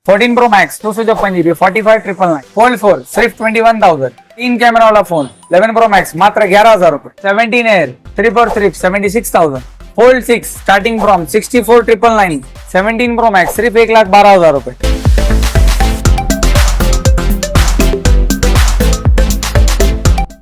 14 pro max 256 GB 45,999 fold 4 सिर्फ 21,000। 3 camera वाला phone 11 pro max मात्र 11,000 रुपए। 17 air 3 for 3 76,000। Fold 6 starting from 64,999। 17 pro max सिर्फ 1,12,000 रुपए।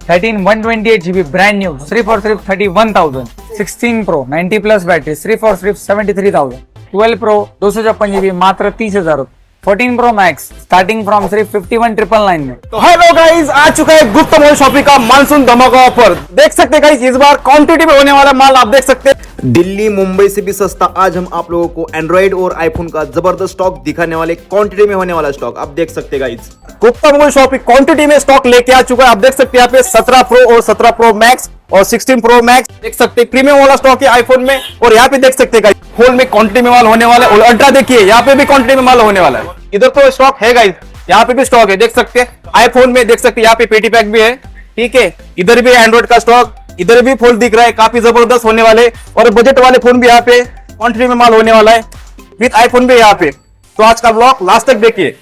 13 128 GB brand new 3 for 31,000। 16 pro 90 plus battery 3 for 73,000। 12 pro 256 GB मात्र 30,000 रुपए। 14 pro max starting from सिर्फ 51,999 में। तो हेलो गाइस, आ चुका है गुप्ता मोबाइल शॉपिंग का मानसून धमाका ऑफर। देख सकते हैं गाइस, इस बार क्वांटिटी में होने वाला माल आप देख सकते हैं। दिल्ली मुंबई से भी सस्ता। आज हम आप लोगों को एंड्रॉइड और आईफोन का जबरदस्त स्टॉक दिखाने वाले, क्वांटिटी में होने वाला स्टॉक आप देख सकते हैं guys. Gupta mobile shopping quantity में स्टॉक लेके आ चुका है। आप देख सकते हैं यहाँ पे 17 प्रो और 17 प्रो मैक्स और 16 प्रो मैक्स देख सकते हैं। प्रीमियम वाला स्टॉक है आईफोन में। और यहाँ पे देख सकते हैं फोन में क्वांटिटी में माल होने वाला है। और अल्ट्रा देखिए, यहाँ पे भी क्वांटिटी में माल होने वाला है। इधर तो स्टॉक है गाइस, यहाँ पे भी स्टॉक है देख सकते हैं। आईफोन में देख सकते हैं यहाँ पे पेटी पैक भी है, ठीक है। इधर भी एंड्रॉइड का स्टॉक, इधर भी फोन दिख रहा है, काफी जबरदस्त होने वाले। और बजट वाले फोन भी यहाँ पे क्वांटिटी में माल होने वाला है, विद आईफोन भी यहाँ पे। तो आज का ब्लॉग लास्ट तक देखिए।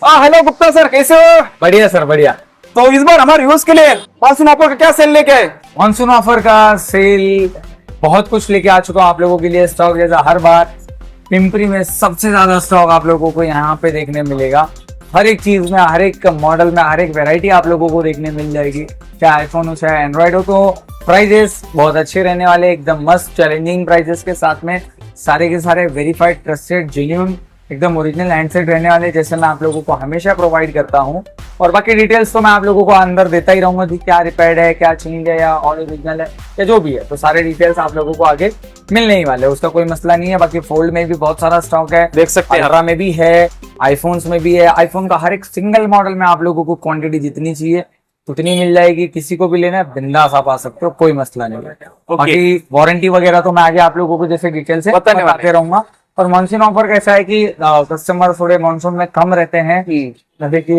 हेलो गुप्ता सर, कैसे हो? बढ़िया सर बढ़िया। तो इस बार हमारे व्यूअर्स के लिए मानसून ऑफर का क्या सेल लेके आए? मानसून ऑफर का सेल बहुत कुछ लेके आ चुका हूं आप लोगों के लिए। स्टॉक जैसा हर बार पिंपरी में सबसे ज्यादा स्टॉक आप लोगों को यहाँ पे देखने मिलेगा। हर एक चीज में, हर एक मॉडल में, हर एक वेराइटी आप लोगों को देखने मिल जाएगी। चाहे आईफोन हो चाहे एंड्रॉइड हो। तो प्राइजेस बहुत अच्छे रहने वाले, एकदम मस्त चैलेंजिंग प्राइजेस के साथ में सारे के सारे वेरीफाइड, ट्रस्टेड, जेन्युइन, एकदम ओरिजिनल हैंडसेट रहने वाले, जैसे मैं आप लोगों को हमेशा प्रोवाइड करता हूँ। और बाकी डिटेल्स तो मैं आप लोगों को अंदर देता ही रहूंगा कि क्या रिपेयर्ड है, क्या चेंज है, या और ओरिजिनल है, या जो भी है। तो सारे डिटेल्स आप लोगों को आगे मिलने ही वाले, उसका कोई मसला नहीं है। बाकी फोल्ड में भी बहुत सारा स्टॉक है, देख सकते हैं। अल्ट्रा में भी है, आईफोन्स में भी है। आईफोन का हर एक सिंगल मॉडल में आप लोगों को क्वांटिटी जितनी चाहिए उतनी मिल जाएगी। किसी को भी लेना है बिंदास आप आ सकते हो, कोई मसला नहीं है। बाकी वारंटी वगैरह तो मैं आगे आप लोगों को जैसे डिटेल से बताते रहूंगा। और मानसून ऑफर कैसा है कि कस्टमर थोड़े मानसून में कम रहते हैं, जैसे कि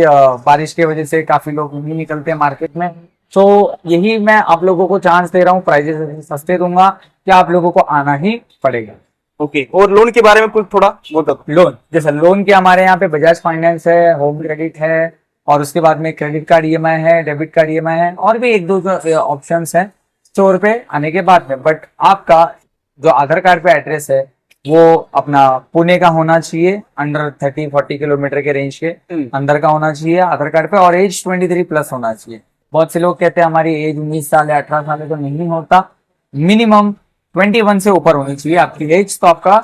बारिश की वजह से काफी लोग नहीं निकलते हैं मार्केट में। तो यही मैं आप लोगों को चांस दे रहा हूँ, प्राइजेस सस्ते दूंगा कि आप लोगों को आना ही पड़ेगा। ओके। और लोन के बारे में कुछ थोड़ा बताओ। लोन जैसे लोन के हमारे यहाँ पे बजाज फाइनेंस है, होम क्रेडिट है, और उसके बाद में क्रेडिट कार्ड ईएमआई है, डेबिट कार्ड ईएमआई है, और भी एक दो ऑप्शंस है स्टोर पे आने के बाद में। बट आपका जो आधार कार्ड पे एड्रेस है वो अपना पुणे का होना चाहिए, अंडर 30-40 किलोमीटर के रेंज के अंदर का होना चाहिए आधार कार्ड पे, और एज 23 प्लस होना चाहिए। बहुत से लोग कहते हैं हमारी एज 19 साल या 18 साल है, तो नहीं होता। मिनिमम 21 से ऊपर होनी चाहिए आपकी एज, तो आपका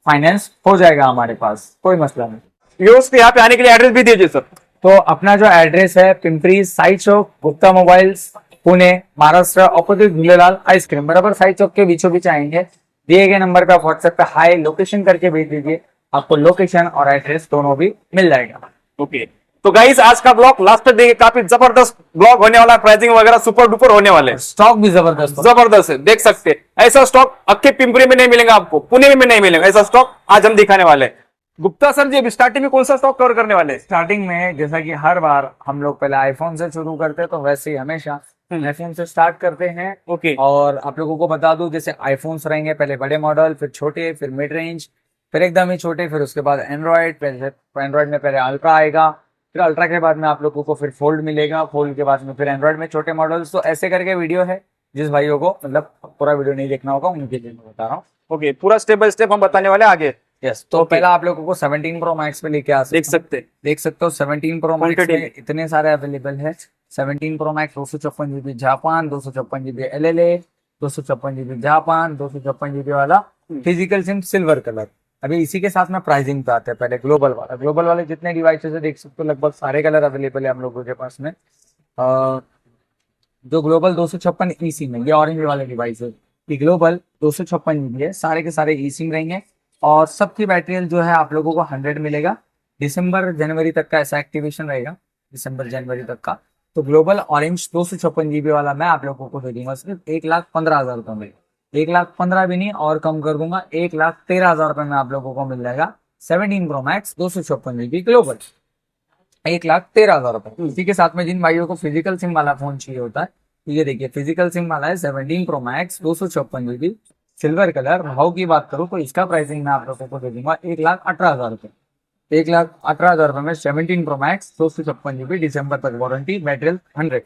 फाइनेंस हो जाएगा हमारे पास, कोई मसला नहीं। व्यूअर्स पे यहाँ पे आने के लिए एड्रेस भी दीजिए सर। तो अपना जो एड्रेस है Pimpri Sai Chowk, Gupta mobiles, Pune, Maharashtra, opposite Jhulelal ice cream, बराबर साई चौक के बीचों बीच आएंगे। दिए गए नंबर पे आप व्हाट्सएप पे हाई लोकेशन करके भेज दीजिए, आपको लोकेशन और एड्रेस दोनों भी मिल जाएगा। ओके। तो गाइस, आज का ब्लॉग लास्ट तक देखिए, काफी जबरदस्त ब्लॉग होने वाला है। प्राइसिंग वगैरह सुपर डुपर होने वाले हैं। स्टॉक भी जबरदस्त जबरदस्त है, देख सकते हैं। ऐसा स्टॉक अक्के पिंपरी में नहीं मिलेगा आपको, पुणे में नहीं मिलेगा। ऐसा स्टॉक आज हम दिखाने वाले हैं। गुप्ता सर जी, अभी स्टार्टिंग में कौन सा स्टॉक कवर करने वाले हैं? स्टार्टिंग में जैसा कि हर बार हम लोग पहले आईफोन से शुरू करते हैं, तो वैसे ही हमेशा आईफोन से स्टार्ट करते हैं। ओके। और आप लोगों को बता दूं, जैसे आईफोन्स रहेंगे पहले बड़े मॉडल, फिर छोटे, फिर मिड रेंज, फिर एकदम ही छोटे, फिर उसके बाद एंड्रॉइड। एंड्रॉइड में पहले अल्ट्रा आएगा, फिर अल्ट्रा के बाद में आप लोगों को फिर फोल्ड मिलेगा, फोल्ड के बाद में फिर एंड्रॉइड में छोटे मॉडल्स। तो ऐसे करके वीडियो है, जिस भाइयों को मतलब पूरा वीडियो नहीं देखना होगा उनके लिए मैं बता रहा हूँ। ओके, पूरा स्टेप बाय स्टेप हम बताने वाले आगे। यस। तो पहला आप लोगों को 17 प्रो मैक्स पे लेके आ देख सकते हो। 17 प्रो मैक्स में इतने सारे अवेलेबल है। 17 pro max 256 GB Japan, 256 GB LLA, 256 GB Japan, 256 GB वाला फिजिकल सिम सिल्वर कलर। अभी इसी के साथ में प्राइसिंग पे आते हैं। पहले ग्लोबल वाला, ग्लोबल वाले जितने डिवाइसेस है देख सकते हो, लगभग सारे कलर अवेलेबल है हम लोगों के पास में। जो ग्लोबल 256 ई सिम है, ये ऑरेंज वाले डिवाइस है, ये ग्लोबल 256 GB है। सारे के सारे ई सिम रहेंगे, और सबकी बैटरी जो है आप लोगों को 100 मिलेगा। दिसंबर जनवरी तक का ऐसा एक्टिवेशन रहेगा, दिसंबर जनवरी तक का। तो ग्लोबल ऑरेंज 256 GB वाला मैं आप लोगों को दे दूंगा सिर्फ 1,15,000 रुपए में। 1,15,000 भी नहीं, और कम कर दूंगा, 1,13,000 रुपए में आप लोगों को मिल जाएगा 17 प्रो मैक्स 256 GB ग्लोबल, 1,13,000 रुपए। इसी के साथ में जिन भाइयों को फिजिकल सिम वाला फोन चाहिए होता है, तो ये देखिए फिजिकल सिम वाला है 17 pro max 256 GB silver colour. भाव की बात करूं तो इसका प्राइसिंग मैं आप लोगों को दे दूंगा 1,18,000 रुपए। 1,18,000 रुपए में 17 प्रो मैक्स 256 GB दिसंबर तक वारंटी, बैटरी 100।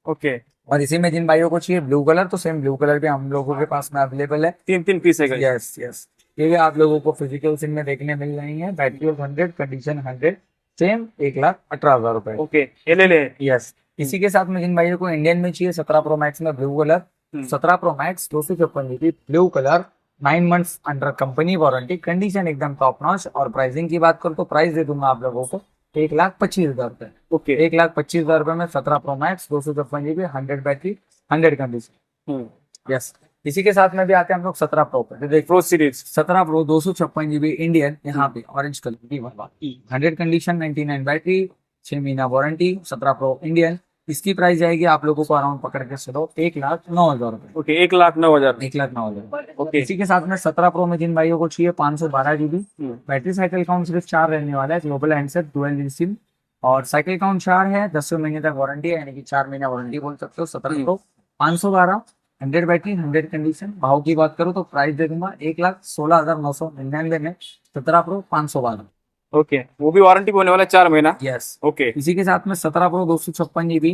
ओके, और इसी में जिन भाइयों को चाहिए ब्लू कलर, तो सेम ब्लू कलर भी हम लोगों के पास में अवेलेबल है। 3 पीस है गाइस। यस यस, ये भी आप लोगों को फिजिकल सिम में देखने मिल रही है। बैटरी 100, कंडीशन 100, सेम 1,18,000 रुपए। ओके, ये ले ले। यस, इसी के साथ में जिन भाइयों को इंडियन में चाहिए 17 प्रो मैक्स में blue colour, 17 pro max 256 GB blue colour, 9 months under company warranty, condition एकदम टॉप नॉच। और प्राइसिंग की बात करूँ तो प्राइस दे दूंगा आप लोगों को 1,25,000 रुपए। ओके, 1,25,000 रुपए में 17 pro max 256 GB 100 battery 100 condition. Yes, इसी के साथ में भी आते हैं हम लोग 17 प्रो पे। देखो pro series 17 pro 256 GB Indian, यहाँ पे ऑरेंज कलर की 100 कंडीशन, 99 बैटरी, 6 महीना वारंटी, 17 प्रो इंडियन। इसकी प्राइस जाएगी आप लोगों को अराउंड पकड़ के चलो 1,09,000 रुपए। ओके, 1,09,000। 1,09,000। ओके, इसी के साथ में 17 प्रो में जिन भाइयों को चाहिए 512 GB, बैटरी साइकिल काउंट सिर्फ 4 रहने वाला है, ग्लोबल हैंडसेट डुअल सिम, और साइकिल काउंट 4 है, 10 महीने तक वारंटी है, यानी कि 4 महीना वारंटी बोल सकते हो। 17 प्रो 512, 100 बैटरी 100 कंडीशन। भाव की बात करूँ तो प्राइस दे दूंगा 1,16,999 में 17 प्रो 512। ओके, वो भी वारंटी होने वाला है 4 महीना। यस, ओके, इसी के साथ में 17 प्रो 256 GB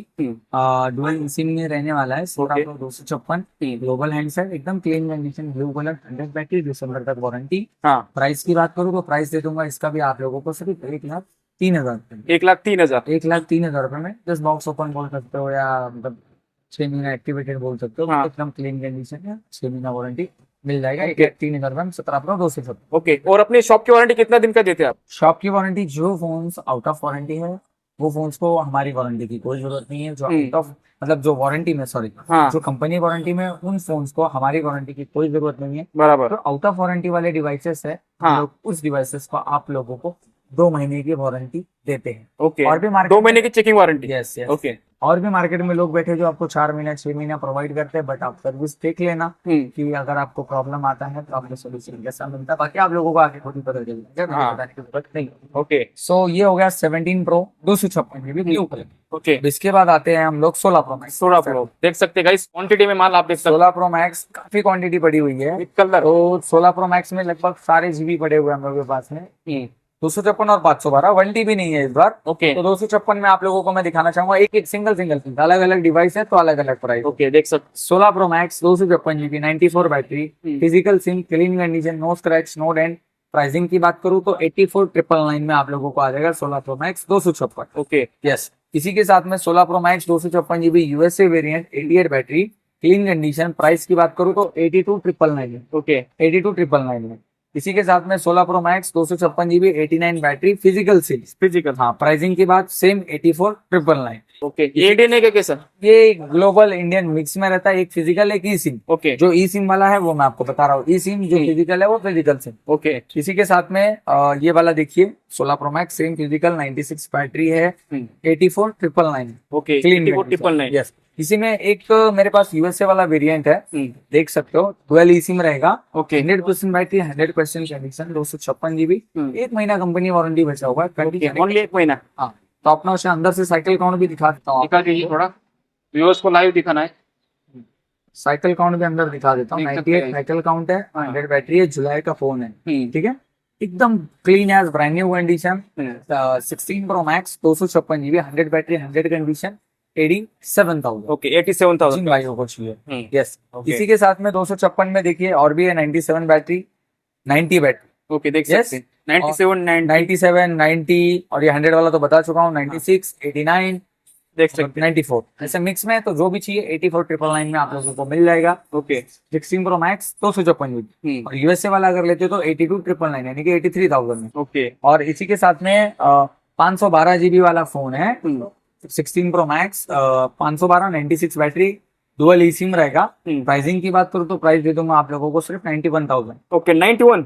डुअल सिम में रहने वाला है। 17 प्रो 256 ग्लोबल हैंडसेट, एकदम clean condition, blue colour, 100 battery, दिसंबर तक वारंटी। हाँ, प्राइस की बात करूँ तो प्राइस दे दूंगा इसका भी आप लोगों को सिर्फ 1,03,000 रुपए। 1,03,000। 1,03,000 रुपए में जस्ट बॉक्स ओपन बोल सकते हो, या मतलब 6 महीना एक्टिवेटेड बोल सकते हो। हाँ। एकदम क्लीन कंडीशन है, 6 महीना वारंटी मिल जाएगा 1,03,000 रुपए में 17 प्रो 256। ओके, और अपनी शॉप की वारंटी कितना दिन का देते हैं आप? शॉप की वारंटी, जो फोन्स आउट ऑफ वारंटी है वो फोन्स को हमारी वारंटी की कोई जरूरत नहीं है। जो आउट ऑफ मतलब जो वारंटी में, सॉरी, हाँ। जो कंपनी वारंटी में, उन फोन्स को हमारी वारंटी की कोई जरूरत नहीं है। बराबर। तो आउट ऑफ वारंटी वाले डिवाइसेस है, हाँ। हम लोग उस डिवाइसेस को आप लोगों को 2 महीने की वारंटी देते हैं। ओके, और भी मार्केट 2 महीने की checking warranty. Yes yes. Okay, और भी मार्केट में लोग बैठे जो आपको 4 महीना 6 महीना प्रोवाइड करते हैं, बट आप सर्विस देख लेना कि अगर आपको प्रॉब्लम आता है तो आपको सोल्यूशन कैसा मिलता है। बाकी आप लोगों को आगे खुद ही पता चलेगा, हाँ। बताने की जरूरत नहीं। ओके, सो ये हो गया 17 pro 256 GB blue colour. Okay, अब इसके बाद आते हैं हम लोग 16 प्रो मैक्स। 16 प्रो देख सकते हैं गाइस, क्वांटिटी में माल आप देख सकते 16 प्रो मैक्स काफी क्वांटिटी पड़ी हुई है। हैं। कलर। तो 16 प्रो मैक्स में लगभग सारे जीबी पड़े हुए हैं हम लोग के पास में। 256 और 512, 1 TB नहीं है इस बार। ओके, तो 256 में आप लोगों को मैं दिखाना चाहूंगा, एक एक सिंगल अलग अलग डिवाइस है तो अलग अलग प्राइस। ओके, देख सकते 16 pro max 256 GB 94 battery, physical SIM, clean condition, no scratch no dent. Pricing की बात करूँ तो 84,999 में आप लोगों को आ जाएगा 16 प्रो मैक्स 256। ओके, यस, इसी के साथ में 16 pro max 256 GB USA variant, 88 battery, clean condition. Price की बात करूँ तो 82,999 में। ओके, 82,999 में। इसी के साथ में 16 pro max 256 GB 89 battery, physical SIM. Physical. हाँ, प्राइसिंग की बात सेम 84,999। ओके, ये डे का कैसा? ये ग्लोबल इंडियन मिक्स में रहता है, एक फिजिकल एक ई सिम। ओके, जो ई सिम वाला है वो मैं आपको बता रहा हूँ, ई सिम जो फिजिकल है वो फिजिकल सिम। ओके, इसी के साथ में ये वाला देखिए 16 pro max same physical, 96 battery है, 84,999। Okay, clean 84,999। यस। इसी में एक मेरे पास यूएसए वाला वेरिएंट है, देख सकते हो, डुअल ई सिम रहेगा। ओके, 100% बैटरी, 100% कंडीशन, 256 GB, 1 महीना कंपनी वारंटी बचा हुआ है। कंडीशन ओनली 1 महीना। हाँ, तो अपना उसे अंदर से साइकिल काउंट भी दिखा देता हूँ। दिखा दीजिए थोड़ा, व्यूअर्स को लाइव दिखाना है। साइकिल काउंट भी अंदर दिखा देता हूँ। देख सकते 98 हैं। साइकिल काउंट है, 100 बैटरी है, जुलाई का फोन है। ठीक ठीक है, एकदम clean as brand new condition. 16 pro max 256 GB 100 battery 100 condition, 87,000। Okay, 87,000। जिन भाइयों को चाहिए। Yes, okay. इसी के साथ में 256 में देखिए और भी है, 97 बैटरी, 90 बैटरी। ओके, देख Yes. सकते हैं 97, 90 97, 90, और ये 100 वाला तो बता चुका हूँ, 96, 89, देख सकते 94। ऐसे मिक्स में तो जो भी चाहिए 84,999 में आप लोगों को मिल जाएगा। हैं। ओके, 16 प्रो मैक्स 256 GB, और यूएसए वाला अगर लेते हो तो 82,999 यानी कि 83,000 में। ओके, और इसी के साथ में 512 GB वाला फोन है, 16 प्रो मैक्स 512, 96 बैटरी, डुअल ई सिम रहेगा। प्राइसिंग की बात करूँ तो प्राइस दे दूंगा आप लोगों को सिर्फ 91,000। Okay, 91।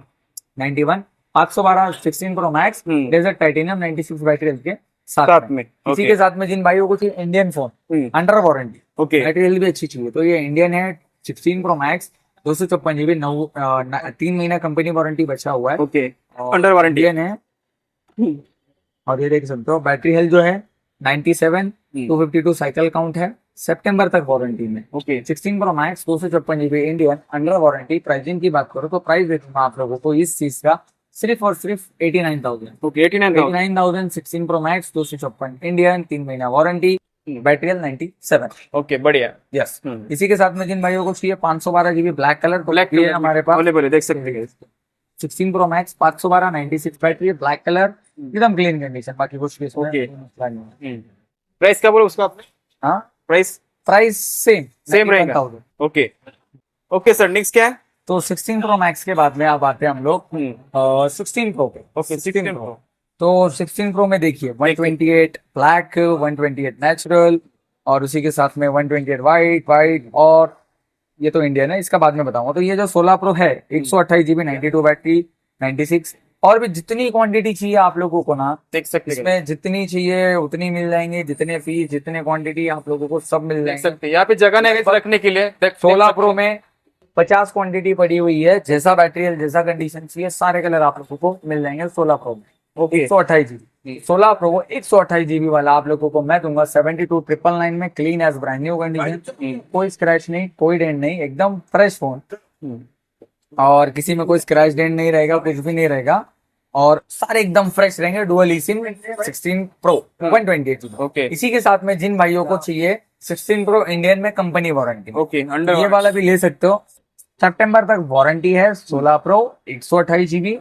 91, 512 16 pro max, desert titanium, 96 battery के साथ में। इसी ओके। के साथ में जिन भाइयों को चाहिए Indian phone under warranty, okay, battery health भी अच्छी चाहिए, तो ये इंडियन है 16 प्रो मैक्स 256 GB 3 महीना कंपनी वारंटी बचा हुआ है। ओके, और अंडर वारंटी। इंडियन है, और ये देख सकते हो बैटरी हेल्थ जो है 97, 252 साइकिल काउंट है, सितंबर तक वारंटी में। Okay, 16 pro max 256 GB Indian under warranty. Pricing की बात करो तो प्राइस दे दूंगा आप लोगों को इस चीज का सिर्फ और सिर्फ 89,000। ओके 89,000। 89,000 16 प्रो मैक्स 256 इंडियन, 3 महीना वारंटी, बैटरी 97। ओके बढ़िया। यस। इसी के साथ में जिन भाइयों को चाहिए 512 GB ब्लैक कलर, ब्लैक ये हमारे पास अवेलेबल है, देख सकते हैं। 16 pro max 512 96 battery, black colour, एकदम क्लीन कंडीशन, बाकी कुछ भी इसमें Okay. मसला नहीं है। प्राइस क्या बोला उसका आपने? हाँ, प्राइस प्राइस सेम रहेगा। 91,000। ओके ओके सर, नेक्स्ट क्या है? तो 16 प्रो मैक्स के बाद में आप आते हैं हम लोग 16 प्रो पे। Okay 16 pro. तो 16 प्रो में देखिए 128 ब्लैक, 128 नेचुरल, और उसी के साथ में 128 वाइट, और ये तो इंडियन है, इसका बाद में बताऊंगा। तो ये जो 16 प्रो है 128 GB 92 बैटरी 96, और भी जितनी क्वांटिटी चाहिए आप लोगों को ना, देख सकते हैं, इसमें जितनी चाहिए उतनी मिल जाएंगे, जितने पीस जितने क्वांटिटी आप लोगों को सब मिल देख जाएंगे। सकते हैं। यहाँ पे जगह नहीं है रखने के लिए। 16 प्रो में 50 क्वांटिटी पड़ी हुई है, जैसा बैटरी है जैसा कंडीशन चाहिए सारे कलर आप लोगों को मिल जाएंगे 16 प्रो में। ओके 128 GB 16 प्रो 128 GB वाला आप लोगों को मैं दूंगा 72,999 में, clean as brand new condition, कोई स्क्रैच नहीं, कोई डेंट नहीं, एकदम फ्रेश फोन, और किसी में कोई स्क्रैच डेंट नहीं रहेगा, कुछ भी नहीं रहेगा, और सारे एकदम फ्रेश रहेंगे। Dual eSIM 16 pro 128 GB। Okay इसी के साथ में जिन भाइयों को चाहिए 16 प्रो इंडियन में कंपनी वारंटी, ओके अंडर ये वाला भी ले सकते हो, सितंबर तक वारंटी है। 16 प्रो 128 GB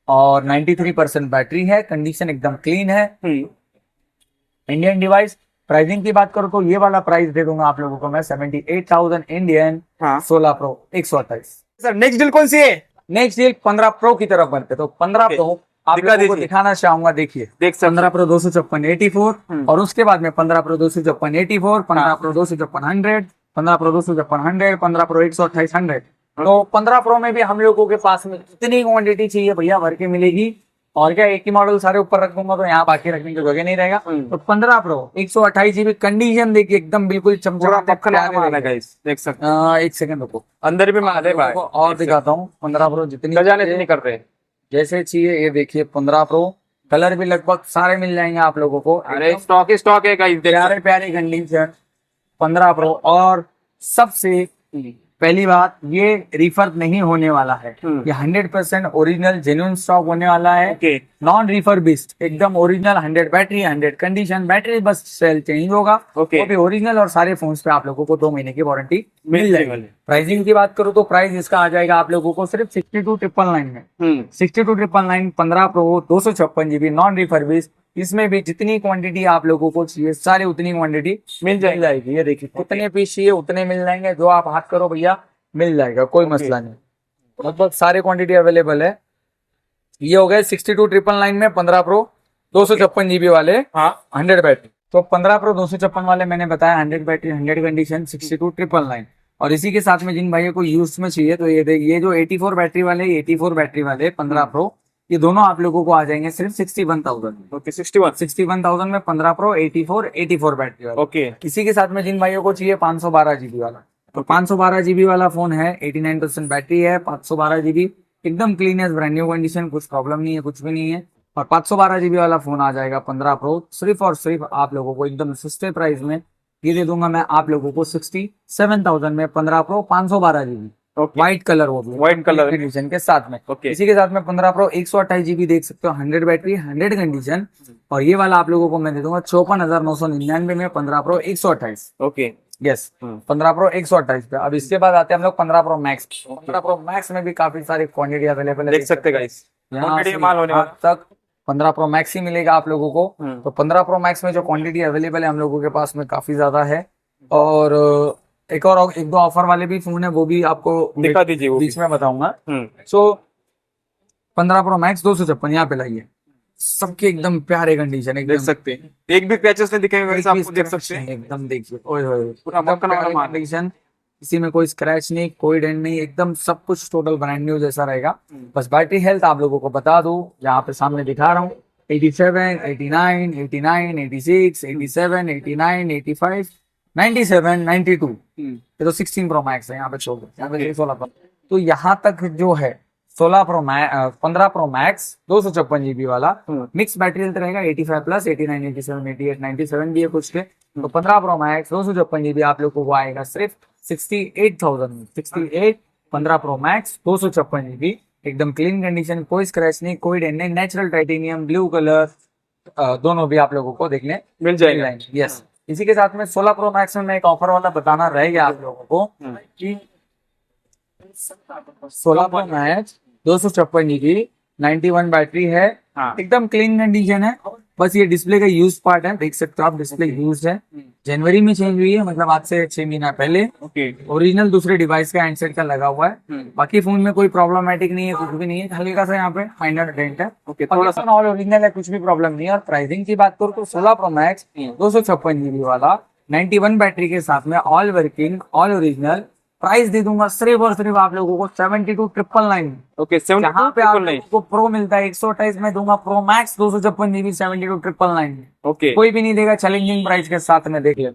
और 93% बैटरी है, कंडीशन एकदम क्लीन है, इंडियन डिवाइस। प्राइसिंग की बात करो तो ये वाला प्राइस दे दूंगा आप लोगों को मैं 78,000 इंडियन, हाँ 16 प्रो 128। सर। नेक्स्ट डील कौन सी है? नेक्स्ट डील 15 प्रो की तरफ बढ़ते, तो 15 प्रो आप दिखा लोगों को दीजिए। दिखाना चाहूंगा। देखिए देख सकते 15 प्रो 256 84, और उसके बाद में 15 प्रो 256 84, 15 प्रो 256 100, 15 प्रो 256 100, 15 प्रो 128 100। तो 15 प्रो में भी हम लोगों के पास में जितनी क्वांटिटी चाहिए भैया भर के मिलेगी, और क्या एक ही मॉडल सारे ऊपर रख दूंगा तो यहाँ बाकी रखने की जगह नहीं रहेगा। तो 15 प्रो 128 GB कंडीशन देखिए एकदम बिल्कुल पूरा चमचमाते मक्खन प्यारे वाला रहेंगे। गाइस, देख सकते हैं। एक सेकंड रुको, अंदर भी माल है भाई, आपको और दिखाता हूँ। 15 प्रो जितनी सजाने से नहीं कर रहे। जैसे चाहिए ये देखिए 15 प्रो, कलर भी लगभग सारे मिल जाएंगे आप लोगों को, अरे स्टॉक है गाइस, देख प्यारे प्यारे कंडीशन 15 प्रो। और सबसे पहली बात, ये रिफर नहीं होने वाला है, ये 100% ओरिजिनल जेन्युइन स्टॉक होने वाला है, ओके नॉन रिफर्बिश्ड, एकदम ओरिजिनल, 100 बैटरी 100 कंडीशन, बैटरी बस सेल चेंज होगा, ओके। वो भी ओरिजिनल, और सारे फोन्स पे आप लोगों को 2 महीने की वारंटी मिल मिल जाएगी। जाएगी। प्राइसिंग की बात करूँ तो प्राइस इसका आ जाएगा आप लोगों को सिर्फ 62,999 में। 62,999 15 प्रो 256 GB नॉन रिफर्बिश्ड, इसमें भी जितनी क्वांटिटी आप लोगों को चाहिए सारी उतनी क्वांटिटी मिल जाएगी। ये देखिए कितने पीस चाहिए उतने मिल जाएंगे, जो आप हाथ करो भैया मिल जाएगा, कोई मसला नहीं, लगभग सारे क्वांटिटी अवेलेबल है। ये हो गए 62,999 में 15 प्रो 256 GB वाले, हाँ 100 बैटरी। तो 15 प्रो 256 वाले मैंने बताया 100 बैटरी 100 कंडीशन 62,999। और इसी के साथ में जिन भाइयों को यूज में चाहिए तो ये जो 84 बैटरी वाले 15 प्रो, ये दोनों आप लोगों को आ जाएंगे सिर्फ 61,000 में। ओके 61 में 15 प्रो 84 बैटरी वाला। ओके इसी के साथ में जिन भाइयों को चाहिए 512 GB वाला, तो 512 GB वाला फोन है, 89% बैटरी है, 512 GB एकदम क्लीन है, ब्रांड न्यू कंडीशन, कुछ प्रॉब्लम नहीं है, कुछ भी नहीं है। और 512 GB वाला फोन आ जाएगा 15 प्रो सिर्फ और सिर्फ आप लोगों को एकदम सस्ते प्राइस में, ये दे दूंगा मैं आप लोगों को 67,000 में 15 प्रो 512 GB व्हाइट कलर, वो भी White color। कंडीशन के साथ में। Okay। इसी के साथ में 15 प्रो 128 GB देख सकते हो, 100 बैटरी 100 कंडीशन, और ये वाला आप लोगों को मैं दे दूंगा 54,999 में 15 प्रो 128। ओके यस 15 प्रो 128 पे। अब इसके बाद आते हैं हम लोग 15 प्रो मैक्स। 15 प्रो मैक्स में भी काफी सारी क्वांटिटी अवेलेबल है, देख सकते गाइस, यहाँ क्वांटिटी से माल होने यहाँ वाला। तक 15 प्रो मैक्स ही मिलेगा आप लोगों को। तो 15 प्रो मैक्स में जो क्वांटिटी अवेलेबल है हम लोगों के पास में काफी ज्यादा है, और एक दो ऑफर वाले भी फोन है, वो भी आपको दिखा दीजिए वो बीच में बताऊंगा। भी। सो 15 प्रो मैक्स 256 यहाँ पे लाइए, सबके एकदम प्यारे कंडीशन, देख एकदम सकते हैं, एक भी पैचेस नहीं दिखेंगे गाइस, एक भी आपको देख scratch सकते हैं। नहीं, एकदम देखिए ओए होए पूरा मक्खन वाला माल। कंडीशन, किसी में कोई स्क्रैच नहीं, कोई डेंट नहीं, एकदम सब कुछ टोटल ब्रांड न्यू जैसा रहेगा। बस बैटरी हेल्थ आप लोगों को बता दूं, यहाँ पे सामने दिखा रहा हूँ 87 89 89 86 87 89 85 97 92। ये तो 16 प्रो मैक्स है, यहाँ पे छोड़ दो, यहाँ पे 16 प्रो। तो यहाँ तक जो है 16 pro max 15 pro max 256 GB वाला मिक्स बैटरी हेल्थ रहेगा 85 प्लस 89 87 88 97 भी है कुछ के। तो 15 प्रो मैक्स 256 GB आप लोगों को आएगा सिर्फ 68,000 में। 68 15 प्रो मैक्स 256 GB एकदम क्लीन कंडीशन, कोई स्क्रैच नहीं, कोई डेंट नहीं, नेचुरल टाइटेनियम ब्लू कलर दोनों भी आप लोगों को देखने मिल जाएगा। यस। इसी के साथ में 16 प्रो मैक्स में मैं एक ऑफर वाला बताना रह गया आप लोगों को कि 16 प्रो मैक्स 256 GB 91 बैटरी है, हाँ। एकदम क्लीन कंडीशन है। बस ये डिस्प्ले का यूज पार्ट है, देख सकते हो आप, डिस्प्ले यूज है, जनवरी में चेंज हुई है, मतलब आज से 6 महीना पहले। ओके ओरिजिनल दूसरे डिवाइस का हैंडसेट का लगा हुआ है। बाकी फोन में कोई प्रॉब्लमेटिक नहीं है, कुछ भी नहीं है, हल्का सा यहाँ पे माइनर डेंट है। ओके, थोड़ा सा ऑल ओरिजिनल है, कुछ भी प्रॉब्लम नहीं है। और प्राइसिंग की बात करूँ तो 16 प्रो मैक्स 256 GB वाला 91 बैटरी के साथ में all working all original, price दे दूंगा सिर्फ और सिर्फ आप लोगों को 72,999। ओके, जहाँ पे आप लोगों को प्रो मिलता है 128 में दूंगा प्रो मैक्स 256 GB 72,999। ओके, कोई भी नहीं देगा, चैलेंजिंग प्राइस के साथ में, देख ले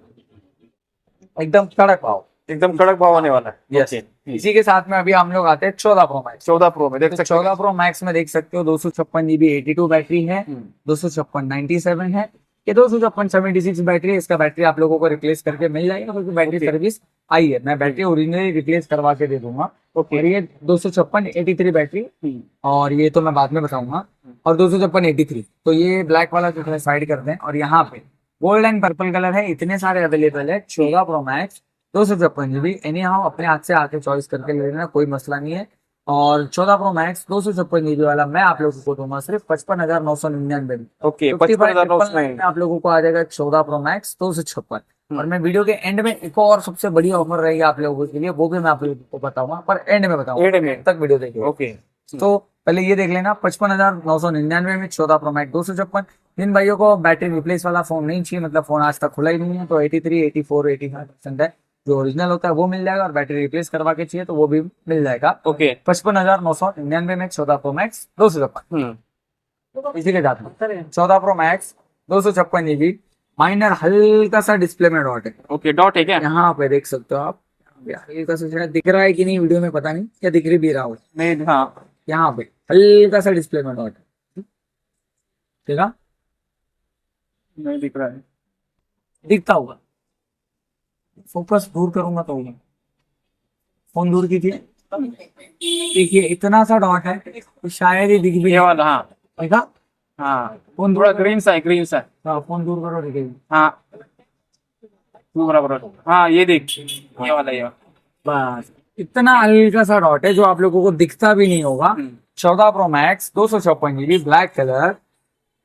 एकदम कड़क भाव। एकदम कड़क भाव होने वाला है। यस। इसी के साथ में अभी हम लोग आते हैं 14 प्रो मैक्स। 14 प्रो में देख तो सकते हो। 14 प्रो मैक्स में देख सकते हो 256 GB 82 बैटरी है, 256 97 है, ये 256 76 बैटरी है। इसका बैटरी आप लोगों को रिप्लेस करके मिल जाएगा, क्योंकि बैटरी सर्विस आई है, मैं बैटरी ओरिजिनली रिप्लेस करवा के दे दूंगा। ओके। और ये 256 83 बैटरी, और ये तो मैं बाद में बताऊंगा। और 256 83, तो ये ब्लैक वाला जो है साइड कर दें। और यहाँ पे गोल्ड एंड पर्पल कलर है, इतने सारे अवेलेबल है। 14 pro max 256 GB, any how अपने हाथ से आके चॉइस करके ले लेना, कोई मसला नहीं है। और 14 प्रो मैक्स 256 GB वाला मैं आप लोगों को दूंगा सिर्फ 55,999 में। ओके, 55,999 आप लोगों को आ जाएगा 14 प्रो मैक्स 256। और मैं वीडियो के एंड में एक और सबसे बड़ी ऑफर रहेगी आप लोगों के लिए, वो भी मैं आप लोगों को बताऊंगा, पर एंड में बताऊंगा, एंड में तक वीडियो देखिए। ओके, तो पहले ये देख लेना 55,999 में 14 प्रो मैक्स 256। जिन भाइयों को बैटरी रिप्लेस वाला फोन नहीं चाहिए, मतलब फोन आज तक खुला ही नहीं है, तो 83 84 85% है जो ओरिजिनल होता है वो मिल जाएगा। और बैटरी रिप्लेस करवा के चाहिए तो वो भी मिल जाएगा। ओके, 55,999 में 14 प्रो मैक्स 256। इसी के साथ में 14 प्रो मैक्स 256 GB, माइनर हल्का सा डिस्प्ले में डॉट है। ओके, डॉट है क्या? यहाँ पे देख सकते हो आप, हल्का सा शायद दिख रहा है कि नहीं वीडियो में, पता नहीं, क्या दिख भी रहा हो। नहीं, हाँ, यहाँ पे हल्का सा डिस्प्ले में डॉट है, ठीक है, नहीं दिख रहा है। दिखता होगा, फोकस दूर करूंगा तो होगा। फोन दूर कीजिए, देखिए इतना सा डॉट है, तो शायद ही दिख भी ये वाला, हाँ देखा। हाँ, फोन थोड़ा दूर ग्रीन सा है, ग्रीन सा है। हाँ, फोन दूर करो, दिखेगी। हाँ, बराबर, हाँ, ये देख, ये वाला, ये वाला। बस इतना हल्का सा डॉट है जो आप लोगों को दिखता भी नहीं होगा। 14 pro max 256 GB black colour,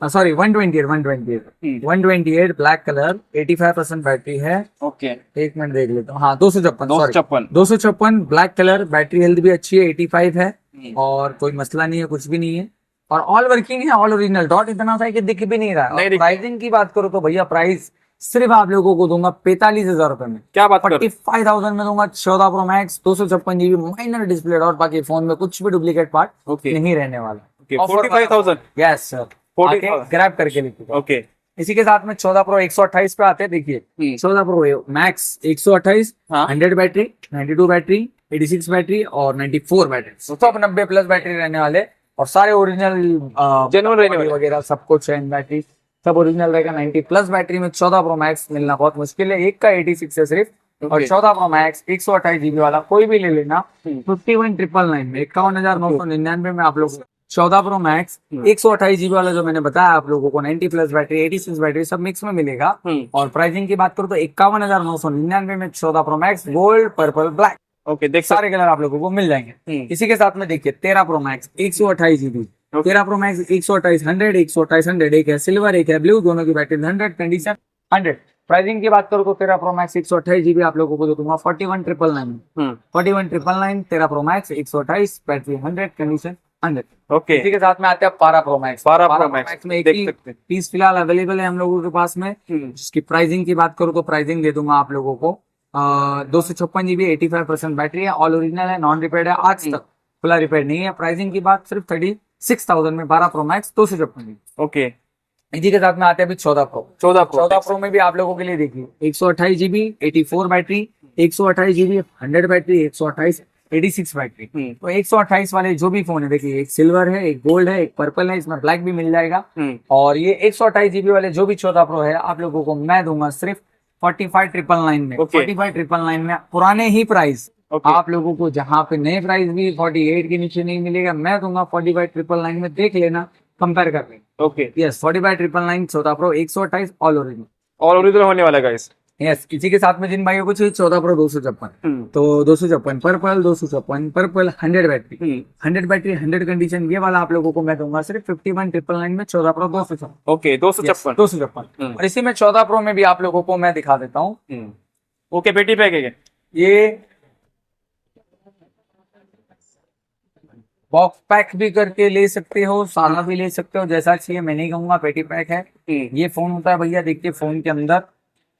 sorry 128 black colour, 85% battery है। ओके, एक मिनट देख लेता हूँ, हाँ 256 256 ब्लैक कलर, बैटरी हेल्थ भी अच्छी है, 85 है, और कोई मसला नहीं है, कुछ भी नहीं है। और ऑल वर्किंग है, ऑल ओरिजिनल, डॉट इतना सा है कि दिख भी नहीं रहा है। प्राइसिंग की बात करो तो भैया प्राइस सिर्फ आप लोगों को दूंगा 45,000 रुपए में। क्या बात कर 45,000 में दूंगा 14 pro max 256 GB, minor display dot, बाकी फोन में कुछ भी डुप्लीकेट पार्ट ओके, नहीं रहने वाला। 45,000। यस सर, 45,000 ग्रैब करके लिखिए। ओके, इसी के साथ में 14 प्रो 128 पे आते हैं, देखिए 14 प्रो मैक्स 128, हाँ। 100 बैटरी, 92 बैटरी, 86 बैटरी और 94 बैटरी, सब 90 प्लस बैटरी रहने वाले। और सारे ओरिजिनल जेन्युइन रहने वाले वगैरह सब कुछ है, बैटरी सब ओरिजिनल रहेगा। 90 प्लस बैटरी में 14 प्रो मैक्स मिलना बहुत मुश्किल है, एक का 86 है सिर्फ। और 14 प्रो मैक्स 128 GB वाला कोई भी ले लेना 51,999 में, 51,999 में आप लोग 14 प्रो मैक्स 128 GB वाला जो मैंने बताया आप लोगों को, 90 प्लस बैटरी 86 बैटरी सब मिक्स में मिलेगा। और प्राइसिंग की बात करूँ तो 51,999 में 14 pro max gold purple black, okay, देख सारे कलर आप लोगों को मिल जाएंगे। इसी के साथ में देखिए 13 pro max 128 GB, 13 pro max 128 100, 128 100, एक है सिल्वर एक है ब्लू, दोनों की बैटरी 100 कंडीशन 100। प्राइसिंग की बात करूँ तो 13 प्रो मैक्स 128 GB आप लोगों को दे दूंगा 41,999 41,999। 13 pro max 128 battery 100 condition 100। Okay, इसी के साथ में आते हैं 12 प्रो मैक्स। 12 प्रो मैक्स में एक देख ही सकते हैं। पीस फिलहाल अवेलेबल है हम लोगों के पास में, जिसकी प्राइसिंग की बात करूँ तो प्राइसिंग दे दूंगा आप लोगों को 256 GB 85% बैटरी है, ऑल ओरिजिनल है, नॉन रिपेयर्ड है, आज तक खुला रिपेयर नहीं है। प्राइसिंग की बात सिर्फ 36,000 में 12 प्रो मैक्स 256 GB। ओके, इसी के साथ में आते हैं अभी 14 प्रो। 14 प्रो में भी आप लोगों के लिए देखिए 128 GB 84 battery, 128 GB 100 battery, 128 86 battery. तो 128 वाले जो भी फोन है देखिए, एक सिल्वर है, एक गोल्ड है, एक पर्पल है, इसमें ब्लैक भी मिल जाएगा। और ये 128 GB वाले जो भी 14 प्रो है आप लोगों को मैं दूंगा सिर्फ 45,999 में। 45,999 में पुराने ही प्राइस Okay. आप लोगों को जहाँ पे नए प्राइस भी 48 के नीचे नहीं मिलेगा, मैं दूंगा 45,999 में, देख लेना, कंपेयर कर लेना। Okay, yes, 45,999 14 pro 128 all original. और ओरिजिनल होने वाला गाइस। यस, इसी के साथ में जिन भाइयों को चाहिए 14 प्रो 256, तो 256 purple, 256 purple 100 battery, 100 battery 100 condition, ये वाला आप लोगों को मैं दूंगा सिर्फ 51,999 में 14 प्रो 256। ओके, 256। 256 और इसी में 14 प्रो में भी आप लोगों को मैं दिखा देता हूँ। ओके, पेटी पैक है ये बॉक्स पैक भी करके ले सकते हो, सादा भी ले सकते हो, जैसा चाहिए। मैं नहीं कहूंगा पेटी पैक है। ये फोन होता है भैया, देखिए फोन के अंदर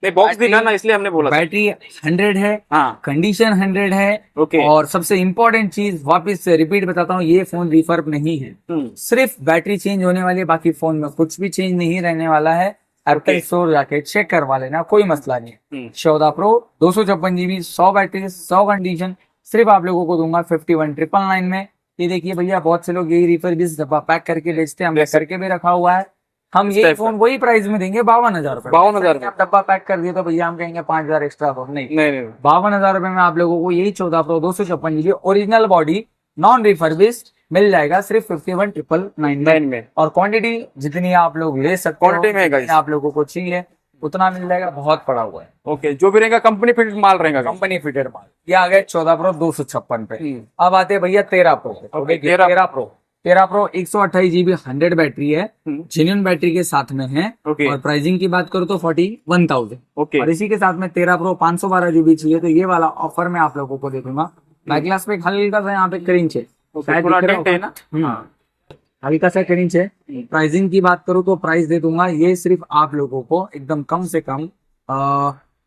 नहीं, बॉक्स दिखा ना, इसलिए हमने बोला। बैटरी 100 है, हाँ, कंडीशन 100 है। ओके। और सबसे इंपॉर्टेंट चीज, वापस से रिपीट बताता हूँ, ये फोन रिफर्ब नहीं है, सिर्फ बैटरी चेंज होने वाली है, बाकी फोन में कुछ भी चेंज नहीं रहने वाला है। एप्पल स्टोर जाके चेक करवा लेना, कोई मसला नहीं है। 14 प्रो 256 GB, 100 बैटरी, 100 कंडीशन, सिर्फ आप लोगों को दूंगा 51,999 में। ये देखिए भैया, बहुत से लोग यही रिफर्बिश डब्बा पैक करके बेचते हैं, हमने करके भी रखा हुआ है। हम ये फोन वही प्राइस में देंगे 52,000 रुपए। 52,000 आप डब्बा पैक कर दिए तो भैया हम कहेंगे 5,000 एक्स्ट्रा दो, नहीं, नहीं 52,000 रुपए में आप लोगों को यही 14 pro 256 GB original body non refurbish मिल जाएगा सिर्फ 51,999 में। और क्वांटिटी जितनी आप लोग ले सकते हो, Quantity में है guys। जितनी आप लोगों को चाहिए उतना मिल जाएगा, बहुत पड़ा हुआ है। ओके, जो भी रहेगा कंपनी फिटेड माल रहेगा। कंपनी फिटेड माल। ये आ गए 14 प्रो 256 पे। अब आते हैं भैया 13 pro. Okay, 13 pro 128 GB 100 battery है, जेन्युइन बैटरी के साथ में है। ओके। और प्राइसिंग की बात करूँ तो 41,000। ओके। और इसी के साथ में 13 प्रो 512 GB चाहिए तो ये वाला ऑफर में आप लोगों को दे दूंगा। बैक ग्लास पे हल्का सा यहाँ पे क्रिंच है, शायद पूरा दिख रहा डेंट है ना। होगा। हल्का सा क्रिंच है। प्राइसिंग की बात करूँ तो प्राइस दे दूंगा ये सिर्फ आप लोगों को एकदम कम से कम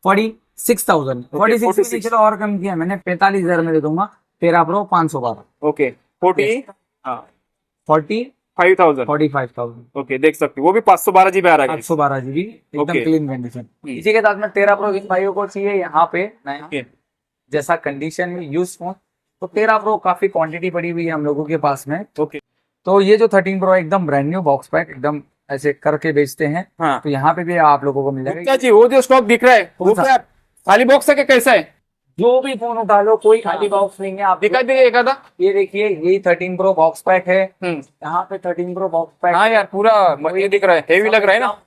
46,000। 46 चलो और कम किया मैंने, 45,000 में दे दूंगा 13 प्रो 512। ओके, 40 हाँ 45,000। 45,000। ओके, देख सकते हो, वो भी 512 GB आ रहा है। 512 GB एकदम Okay। Clean condition. इसी के साथ में 13 प्रो जिन भाइयों को चाहिए यहाँ पे नया Okay। जैसा कंडीशन में यूज फोन, तो 13 प्रो काफी क्वांटिटी पड़ी हुई है हम लोगों के पास में। ओके, तो ये जो 13 प्रो एकदम ब्रांड न्यू बॉक्स पैक एकदम ऐसे करके बेचते हैं, हाँ। तो यहाँ पे भी आप लोगों को मिल क्या जाएगा। जी, वो जो स्टॉक दिख रहा है वो क्या खाली बॉक्स है क्या, कैसा है? जो भी फोन उठा लो, कोई खाली बॉक्स नहीं है। आप दिखा दीजिए एक आधा। ये देखिए, यही 13 प्रो बॉक्स पैक है। हम्म, यहाँ पे 13 प्रो बॉक्स पैक, हाँ यार, पूरा ये दिख रहा है, हेवी लग रहा है ना।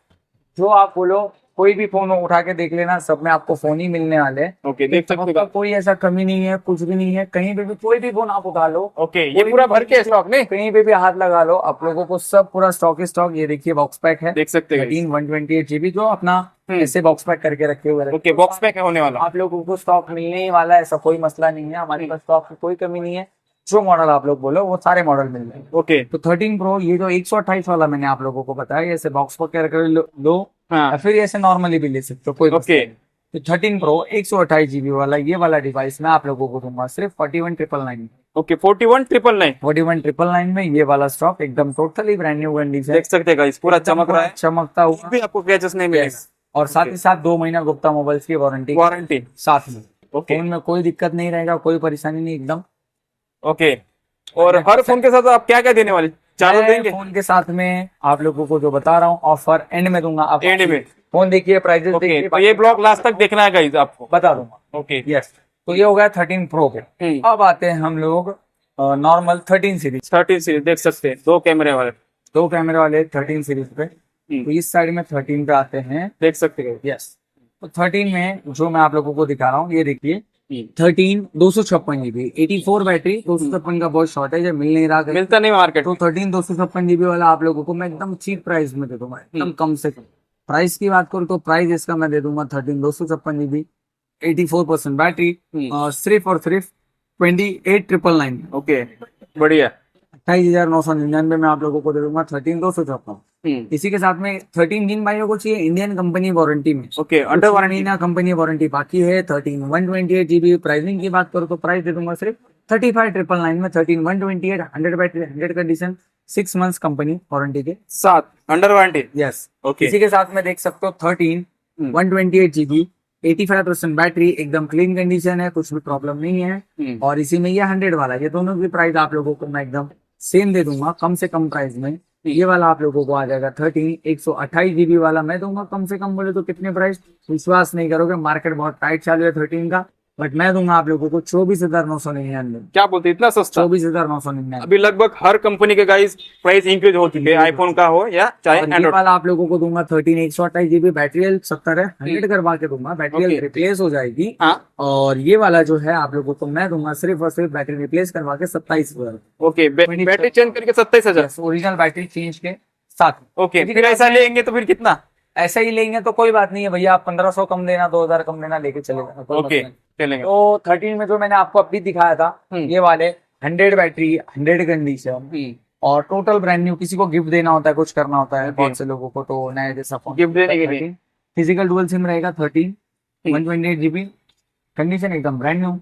जो आप बोलो कोई भी फोन उठा के देख लेना, सब में आपको फोन ही मिलने वाले हैं। ओके, देख सकते मतलब हो। कोई ऐसा कमी नहीं है, कुछ भी नहीं है। कहीं पे भी कोई भी फोन आप उठा लो, ओके, ये पूरा भर के स्टॉक नहीं, कहीं पे भी हाथ लगा लो, आप लोगों को सब पूरा स्टॉक ही स्टॉक। ये देखिए बॉक्स पैक है, देख सकते हैं। 128 GB जो अपना ऐसे बॉक्स पैक करके रखे हुए हैं। ओके, बॉक्स पैक है होने वाला। आप लोगों को स्टॉक मिलने ही वाला है, ऐसा कोई मसला नहीं है। हमारे पास स्टॉक की कोई कमी नहीं है, जो मॉडल आप लोग बोलो वो सारे मॉडल मिल जाएंगे। ओके, तो 13 प्रो ये जो 128 वाला मैंने आप लोगों को बताया, ऐसे बॉक्स पैक करके लो, हाँ, या फिर ऐसे नॉर्मली भी ले सकते हो, कोई मसला ओके। नहीं। तो 13 प्रो 128 GB वाला ये वाला डिवाइस मैं आप लोगों को दूंगा सिर्फ 41,999। ओके, 41,999। 41,999 में ये वाला स्टॉक एकदम टोटली ब्रांड न्यू कंडीशन, देख सकते हैं गाइस, पूरा चमक रहा है, चमकता हुआ भी आपको क्रैचेस नहीं मिलेगा। और साथ ही साथ 2 महीना गुप्ता मोबाइल्स की वारंटी साथ में। ओके, फोन में कोई दिक्कत नहीं रहेगा, कोई परेशानी नहीं एकदम। ओके, और हर फोन के साथ आप क्या क्या देने वाले, चारों मैं देंगे? फोन के साथ में आप लोगों को जो बता रहा हूँ ऑफर एंड में दूंगा। आप एंड में फोन देखिए, प्राइजेस ओके, देखिए, तो ये ब्लॉग लास्ट तक देखना है गाइस आपको। बता दूंगा। ओके, यस, तो ये हो गया 13 प्रो पे। अब आते हैं हम लोग नॉर्मल 13 सीरीज। 13 सीरीज देख सकते हैं, 2 कैमरे वाले, 2 कैमरे वाले 13 सीरीज पे। तो इस साइड में 13 पे आते हैं, देख सकते हैं। यस। तो 13 में जो मैं आप लोगों को दिखा रहा हूँ, ये देखिए 13 256 GB 84 बैटरी, 256 का बहुत शॉर्टेज है, मिल नहीं रहा कहीं। मिलता नहीं मार्केट। तो 13 256 GB वाला आप लोगों को मैं एकदम चीप प्राइस में दे दूंगा, एकदम कम से कम। प्राइस की बात करूँ तो प्राइस इसका मैं दे दूंगा 13 256 GB 84% बैटरी, और सिर्फ 28,999। ओके, बढ़िया। 28,999 में आप लोगों को दे दूंगा 13 256। इसी के साथ में 13 जिन भाइयों को चाहिए इंडियन कंपनी वारंटी में, ओके, अंडर वारंटी महीना कंपनी वारंटी बाकी है। 13 128 GB प्राइसिंग की बात करूँ तो प्राइस दे दूंगा सिर्फ 35,999 में। 13 128 100 battery 100 condition 6 months company warranty के साथ, अंडर वारंटी। यस। ओके, इसी के साथ में देख सकते हो 13 128 GB 85% बैटरी, एकदम क्लीन कंडीशन है, कुछ भी प्रॉब्लम नहीं है। और इसी में ये 100 वाला, ये दोनों की प्राइस आप लोगों को मैं एकदम सेम दे दूंगा, कम से कम प्राइस में। ये वाला आप लोगों को आ जाएगा 13 128 GB वाला मैं दूंगा कम से कम, बोले तो कितने प्राइस, विश्वास नहीं करोगे, मार्केट बहुत टाइट चालू है 13 का। बट मैं दूंगा आप लोगों को 24,999। क्या बोलते हैं, इतना सस्ता? 24,999। अभी लगभग हर कंपनी के गाइस प्राइस इंक्रीज हो चुके हैं, आईफोन का हो या चाहे और ये एंड्रॉइड। वाला आप लोगों को दूंगा 13 128 GB बैटरी हेल्थ 70 है, 100 करवा के दूंगा। Battery health Okay. रिप्लेस हो जाएगी। हाँ और ये वाला जो है आप लोगों को मैं दूंगा सिर्फ और सिर्फ बैटरी रिप्लेस करवा के 27,000। ओके, बैटरी चेंज करके 27,000। ओरिजिनल बैटरी चेंज के साथ। ओके, फिर ऐसा लेंगे तो फिर कितना? ऐसा ही लेंगे तो कोई बात नहीं है भैया, आप 1500 कम देना, 2000 कम देना, लेके चले जाना, कोई ओके मतलब नहीं। चलेंगे। तो 13 में जो मैंने आपको अभी दिखाया था, ये वाले 100 बैटरी, 100 कंडीशन और टोटल ब्रांड न्यू। किसी को गिफ्ट देना होता है, कुछ करना होता है, बहुत से लोगों को, तो नया जैसा फोन गिफ्ट देने के लिए फिजिकल डुअल सिम रहेगा 13 128 GB कंडीशन, एकदम ब्रांड न्यू।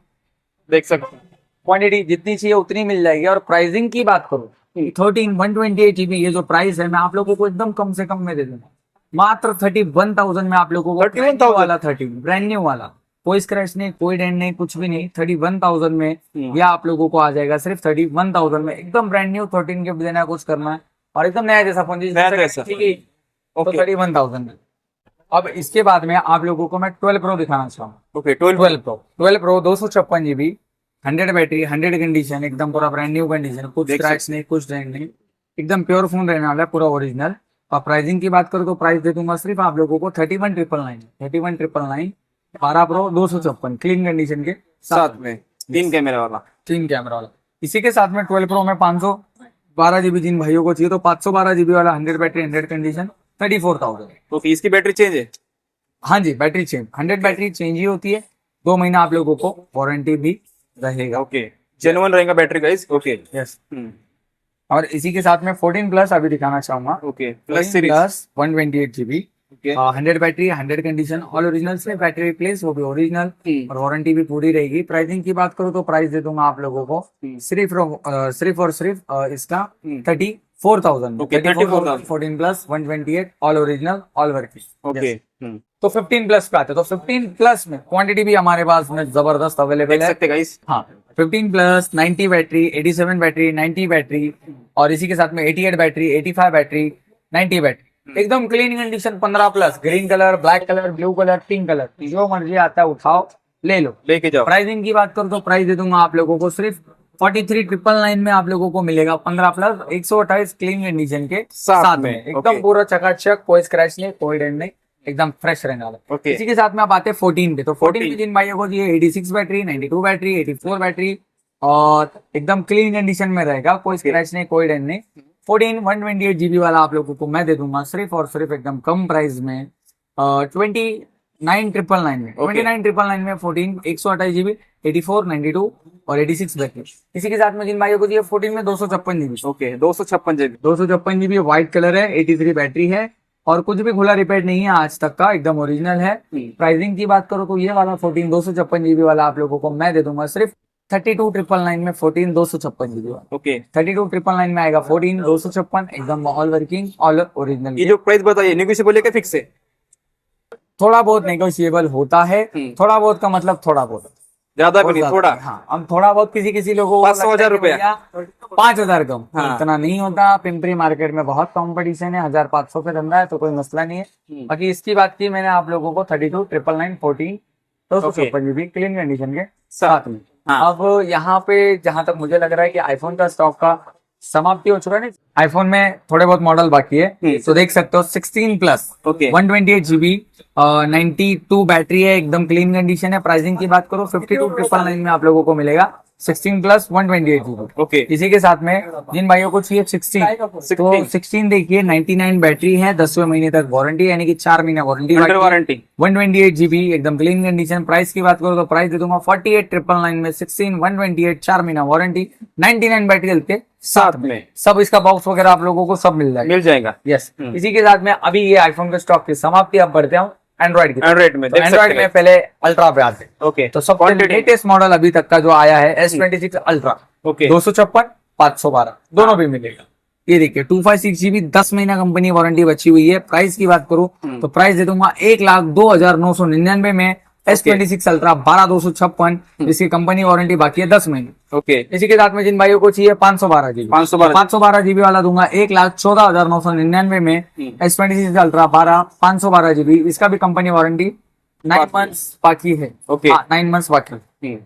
देख सकते हैं। क्वांटिटी जितनी चाहिए उतनी मिल जाएगी। और प्राइसिंग की बात करो, 13 128 GB ये जो प्राइस है, मैं आप लोगों को एकदम कम से कम में दे दूंगा, मात्र 31,000 में आप लोगों को 31,000 वाला 13 ब्रांड न्यू वाला, कोई स्क्रैच नहीं, कोई डेंट नहीं, कुछ भी नहीं। 31,000 में यह आप लोगों को आ जाएगा सिर्फ 31,000 में, एकदम ब्रांड न्यू। 13 गिफ्ट देना है, कुछ करना है, और एकदम नया जैसा फोन, नया जैसा। ठीक है, तो 31,000 में। अब इसके बाद में आप लोगों को मैं 12 प्रो दिखाना चाहूंगा। Okay, 12 pro 256 GB, 100 battery, 100 condition, एकदम पूरा ब्रांड न्यू कंडीशन, कुछ देख स्क्रैच नहीं, कुछ डेंट नहीं, एकदम प्योर फोन रहने वाला है, पूरा ओरिजिनल। और प्राइसिंग की बात करो तो प्राइस दे दूंगा सिर्फ आप लोगों को 31,999। 12 प्रो 256 क्लीन कंडीशन के साथ में 3 कैमरे वाला। 3 कैमरा वाला। इसी के साथ में 12 प्रो में 512 GB जिन भाइयों को चाहिए, तो 512 GB वाला 100 बैटरी, 100 कंडीशन, 34,000। तो फिर इसकी बैटरी चेंज है? हाँ जी, बैटरी चेंज, 100 बैटरी चेंज ही होती है। 2 महीना आप लोगों को वारंटी भी रहेगा। ओके, जेन्युइन रहेगा बैटरी गाइस। Okay yes. और इसी के साथ में 14 प्लस अभी दिखाना चाहूंगा। Okay, plus series plus 128 GB, okay 100 battery, 100 condition, all original से बैटरी रिप्लेस, वो भी ओरिजिनल, और वारंटी भी पूरी रहेगी। प्राइसिंग की बात करूँ तो प्राइस दे दूंगा आप लोगों को सिर्फ और सिर्फ इसका 34,000। Okay, 34,000। 14 plus 128 all original, all working. Okay. तो 15 प्लस पे आते हैं। तो 15 प्लस में क्वांटिटी भी हमारे पास में जबरदस्त अवेलेबल देख है। सकते गाइस। हाँ, 15 प्लस 90 बैटरी, 87 बैटरी, 90 बैटरी, और इसी के साथ में 88 बैटरी, 85 बैटरी, 90 बैटरी, एकदम clean condition. 15 plus, green colour, black colour, blue colour, pink colour, जो मर्जी आता है उठाओ, ले लो, लेके जाओ। प्राइसिंग की बात करूँ तो प्राइस दे दूंगा आप लोगों को सिर्फ 43,999 में आप लोगों को मिलेगा। 15 प्लस 128 क्लीन कंडीशन के साथ में, एकदम Okay. पूरा चकाचक, कोई स्क्रैच नहीं, कोई डेंट नहीं, एकदम फ्रेश रहने वाला। Okay. इसी के साथ में आप आते हैं 14 पे। तो 14 पे 14 जिन भाइयों को ये 86 बैटरी, 92 बैटरी, 84 बैटरी, और एकदम क्लीन कंडीशन में रहेगा, कोई स्क्रैच नहीं, कोई डेंट नहीं। 14 128 GB वाला आप लोगों को मैं दे दूंगा सिर्फ और सिर्फ एकदम कम प्राइस में 29,999 में। 29,999 में 14 128 GB, 84, 92 और 86 बैटरी। इसी के साथ में जिन भाइयों को चाहिए 14 में 256 GB, okay, 256 GB। 256 GB white colour है, 83 बैटरी है, और कुछ भी खुला रिपेयर नहीं है आज तक का, एकदम ओरिजिनल है। प्राइसिंग की बात करो तो ये वाला 14 256 GB वाला आप लोगों को मैं दे दूंगा सिर्फ 32,999 में। 14 256 GB वाला ओके, 32,999 में आएगा। 14 256 एकदम ऑल वर्किंग, ऑल ओरिजिनल। ये जो प्राइस बताइए नेगोशिएबल है क्या, फिक्स है? थोड़ा बहुत नेगोशिएबल होता है, थोड़ा बहुत का मतलब थोड़ा बहुत, ज्यादा भी नहीं, थोड़ा। हाँ, अब थोड़ा बहुत किसी लोगों को 500,000 रुपया, 5,000 कम, हाँ। इतना नहीं होता। पिंपरी मार्केट में बहुत कंपटीशन है, 1,500 पे धंधा है, तो कोई मसला नहीं है। बाकी इसकी बात की मैंने आप लोगों को 32,999 14 256 GB क्लीन कंडीशन के साथ में। हाँ। अब यहाँ पे जहां तक मुझे लग रहा है कि आईफोन का स्टॉक का समाप्ति हो चुका है। आईफोन में थोड़े बहुत मॉडल बाकी है, तो देख सकते हो 16 प्लस ओके 128 GB, 92 बैटरी है, एकदम क्लीन कंडीशन है। प्राइसिंग की बात करो 52,999 में आप लोगों को मिलेगा 16 प्लस 128 GB। ओके, इसी के साथ में जिन भाइयों को चाहिए 16, तो 16 देखिए 99 बैटरी है, 10वें महीने तक वारंटी, यानी कि 4 महीना वारंटी, अंडर वारंटी। 128 GB एकदम क्लीन कंडीशन। प्राइस की बात करो तो प्राइस दे दूंगा 48,999 में 16 128 4 महीना वारंटी, 99 बैटरी के साथ में। सब इसका बॉक्स वगैरह आप लोगों को सब मिल जाएगा, मिल जाएगा। यस। इसी के साथ में अभी ये आईफोन के स्टॉक की समाप्ति, अब बढ़ते हैं एंड्रॉइड की। एंड्रॉइड में देख एंड्रॉइड सकते में हैं। पहले अल्ट्रा पे आते हैं। ओके, तो सबसे लेटेस्ट मॉडल अभी तक का जो आया है S26 अल्ट्रा, ओके 256 512 दोनों भी मिलेगा। ये देखिए 256 GB 10 महीना कंपनी वारंटी बची हुई है। प्राइस की बात करूं तो प्राइस दे दूंगा 1,02,999 में। S26 अल्ट्रा 12,256 जिसकी कंपनी वारंटी बाकी है 10 महीने। ओके, इसी के साथ में जिन भाइयों को चाहिए 512 GB, 512 GB वाला दूंगा 1,14,999 में। S26 अल्ट्रा 512 GB, इसका भी कंपनी वारंटी 9 मंथ्स बाकी है। ओके। हाँ, 9 मंथ्स बाकी है।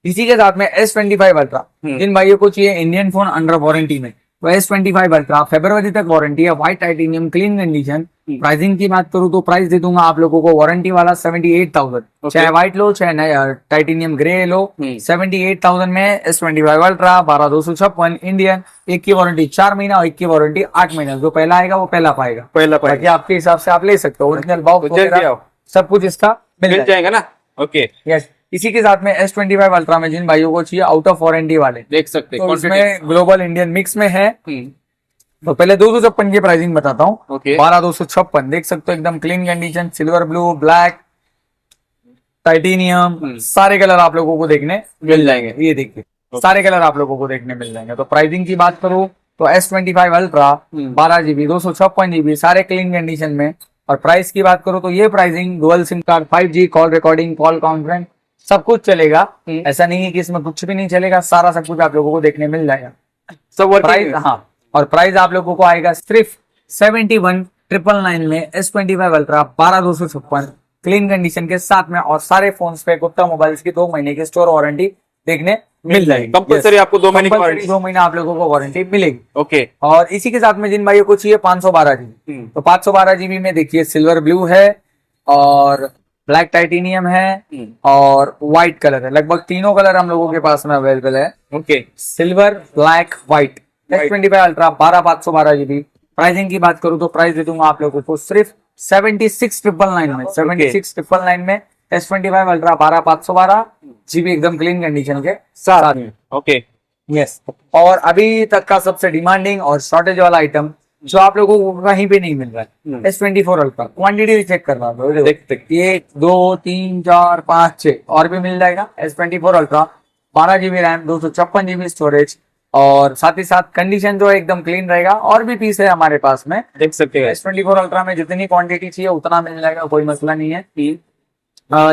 इसी के साथ में S25 अल्ट्रा, जिन भाइयों को चाहिए इंडियन फोन अंडर वारंटी में, तो S25 अल्ट्रा फरवरी तक वारंटी है, white titanium clean condition. Pricing की बात करूं तो प्राइस दे दूंगा आप लोगों को वारंटी वाला 78,000, चाहे व्हाइट लो चाहे टाइटेनियम ग्रे लो, 78,000 में S25 अल्ट्रा 12,256 इंडियन। एक की वारंटी 4 महीना और एक की वारंटी 8 महीना। जो पहला आएगा वो पहला पाएगा, बाकी आपके हिसाब से आप ले सकते हो। ओरिजिनल बॉक्स वगैरह सब कुछ इसका मिल जाएगा ना। ओके। यस। इसी के साथ में S25 अल्ट्रा में जिन भाइयों को चाहिए आउट ऑफ वारंटी वाले देख सकते हैं, तो इसमें ग्लोबल इंडियन मिक्स में है। तो पहले 256 की प्राइसिंग बताता हूँ। ओके। 12,256 देख सकते हो, एकदम clean condition, silver blue black titanium, सारे कलर आप लोगों को देखने मिल जाएंगे। ये देखिए सारे कलर आप लोगों को देखने मिल जाएंगे। तो प्राइसिंग की बात करूँ तो S25 अल्ट्रा 12 GB 256 GB सारे क्लीन कंडीशन में। और प्राइस की बात करूँ तो ये pricing dual SIM card, 5G call recording, call conference सब कुछ चलेगा। ऐसा नहीं है कि इसमें कुछ भी नहीं चलेगा, सारा सब कुछ आप लोगों को देखने मिल जाएगा। सब प्राइस, हाँ, और प्राइस आप लोगों को आएगा सिर्फ 71,999 में S25 अल्ट्रा 12,256 क्लीन कंडीशन के साथ में। और सारे फोन्स पे गुप्ता मोबाइल्स की 2 महीने की स्टोर वारंटी देखने मिल जाएगी। कंपलसरी आपको 2 महीने की वारंटी, 2 महीने आप लोगों को वारंटी मिलेगी। ओके। और इसी के साथ में जिन भाइयों को चाहिए 512 GB, तो 512 GB में देखिए सिल्वर ब्लू है और ब्लैक टाइटेनियम है और व्हाइट कलर है। लगभग तीनों कलर हम लोगों के पास में अवेलेबल है। Okay. Silver black white S25 ultra 12,512 GB। Pricing की बात करूं तो प्राइस दे दूंगा आप लोगों को सिर्फ 76,999 में। 76,999 में S25 अल्ट्रा 12,512 GB एकदम क्लीन कंडीशन के साथ में। ओके। यस। और अभी तक का सबसे डिमांडिंग और शॉर्टेज वाला आइटम जो आप लोगों को कहीं पे नहीं मिल रहा है, S24 अल्ट्रा। क्वांटिटी चेक करवा दो, देखते 1 2 3 4 5 6 और भी मिल जाएगा। S24 ultra 12 GB RAM, 256 GB storage और साथ ही साथ कंडीशन जो है एकदम क्लीन रहेगा। और भी पीस है हमारे पास में, देख सकते हैं। S24 अल्ट्रा में जितनी क्वांटिटी चाहिए उतना मिल जाएगा, कोई मसला नहीं है।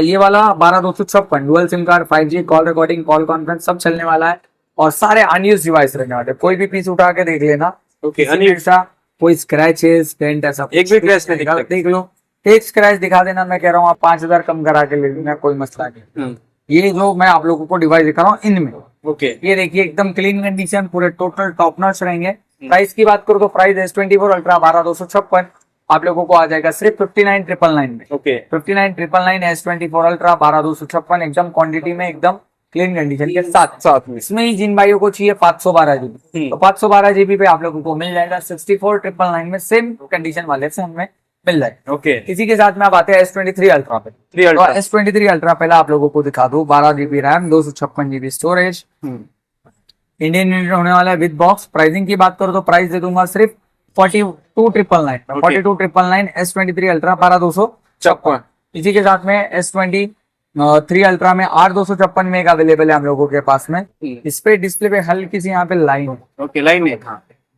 ये वाला 12,256 dual SIM card, 5G call recording, call conference सब चलने वाला है और सारे अनयूज डिवाइस रहने वाले। कोई भी पीस उठा के देख लेना। ओके। ऐसा कोई स्क्रैचेस डेंट ऐसा एक भी क्रैच नहीं दिखता। देख लो, एक स्क्रैच दिखा देना, मैं कह रहा हूँ आप 5,000 कम करा के ले लेना, कोई मसला नहीं। ये जो मैं आप लोगों को डिवाइस दिखा रहा हूँ इनमें, ओके। ये देखिए एकदम क्लीन कंडीशन, पूरे टोटल टॉप नॉच रहेंगे। प्राइस की बात करूँ तो प्राइस S24 अल्ट्रा 12,256 आप लोगों को आ जाएगा सिर्फ 59,999 में। ओके। 59,999 S24 अल्ट्रा 12,256 एकदम क्वांटिटी में, एकदम क्लीन कंडीशन के साथ में। इसमें ही जिन भाइयों को चाहिए 512 GB, तो 512 GB पे आप लोगों को मिल जाएगा 64,999 में, सेम कंडीशन वाले फोन में मिल जाएगा। ओके। इसी के साथ में आप आते हैं S23 अल्ट्रा पे। तो S23 अल्ट्रा पहले आप लोगों को दिखा दूं, 12 GB RAM, 256 GB storage, Indian unit होने वाला है विद बॉक्स। प्राइसिंग की बात करो तो प्राइस दे दूंगा सिर्फ 42,999 42,999 S23 अल्ट्रा 12,256। इसी के साथ में S23 अल्ट्रा में 8,256 में एक अवेलेबल है हम लोगों के पास में। इस पे डिस्प्ले पे हल्की सी यहाँ पे लाइन है। ओके, लाइन है,